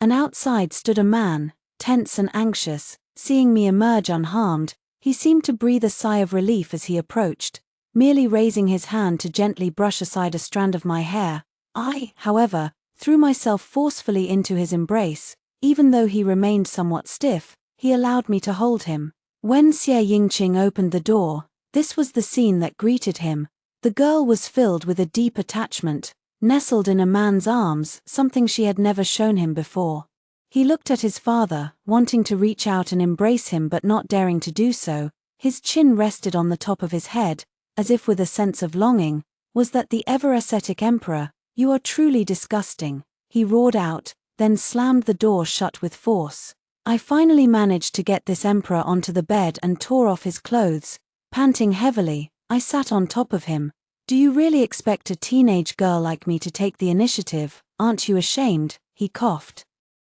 A: And outside stood a man, tense and anxious. Seeing me emerge unharmed, he seemed to breathe a sigh of relief as he approached, merely raising his hand to gently brush aside a strand of my hair. I, however, threw myself forcefully into his embrace. Even though he remained somewhat stiff, he allowed me to hold him. When Xie Yingqing opened the door, this was the scene that greeted him. The girl was filled with a deep attachment, nestled in a man's arms, something she had never shown him before. He looked at his father, wanting to reach out and embrace him but not daring to do so. His chin rested on the top of his head, as if with a sense of longing. "Was that the ever-ascetic emperor? You are truly disgusting," he roared out, then slammed the door shut with force. I finally managed to get this emperor onto the bed and tore off his clothes. Panting heavily, I sat on top of him. "Do you really expect a teenage girl like me to take the initiative? Aren't you ashamed?" he coughed.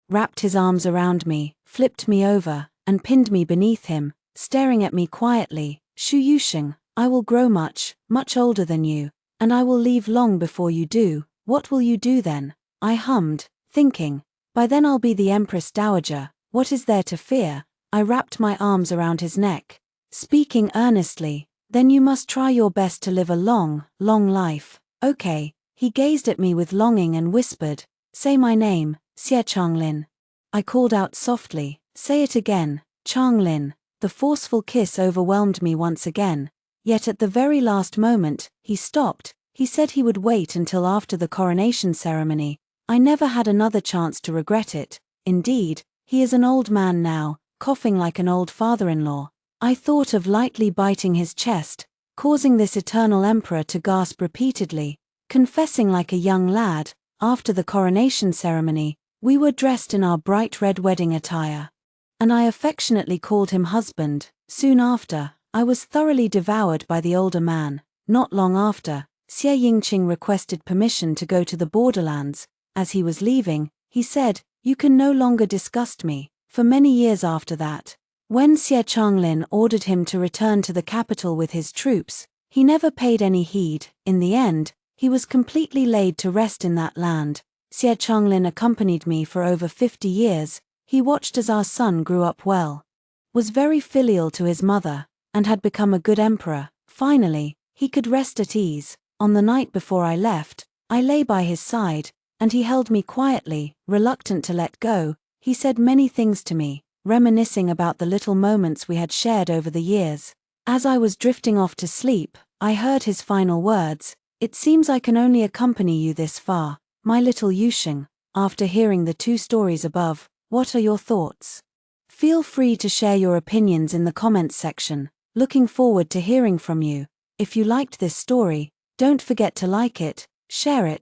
A: Wrapped his arms around me, flipped me over, and pinned me beneath him, staring at me quietly. "Shu Yusheng, I will grow much, much older than you, and I will leave long before you do. What will you do then?" I hummed, thinking, "By then I'll be the Empress Dowager. What is there to fear?" I wrapped my arms around his neck, speaking earnestly. "Then you must try your best to live a long, long life. Okay." He gazed at me with longing and whispered, "Say my name, Xie Changlin." I called out softly, "Say it again, Changlin." The forceful kiss overwhelmed me once again. Yet at the very last moment, he stopped. He said he would wait until after the coronation ceremony. I never had another chance to regret it. Indeed, he is an old man now, coughing like an old father-in-law. I thought of lightly biting his chest, causing this eternal emperor to gasp repeatedly, confessing like a young lad. After the coronation ceremony, we were dressed in our bright red wedding attire, and I affectionately called him husband. Soon after, I was thoroughly devoured by the older man. Not long after, Xie Yingqing requested permission to go to the borderlands. As he was leaving, he said, "You can no longer disgust me." For many years after that, when Xie Changlin ordered him to return to the capital with his troops, he never paid any heed. In the end, he was completely laid to rest in that land. Xie Changlin accompanied me for over 50 years. He watched as our son grew up well, was very filial to his mother, and had become a good emperor. Finally, he could rest at ease. On the night before I left, I lay by his side, and he held me quietly, reluctant to let go. He said many things to me, reminiscing about the little moments we had shared over the years. As I was drifting off to sleep, I heard his final words, "It seems I can only accompany you this far, my little Yusheng." After hearing the two stories above, what are your thoughts? Feel free to share your opinions in the comments section. Looking forward to hearing from you. If you liked this story, don't forget to like it, share it,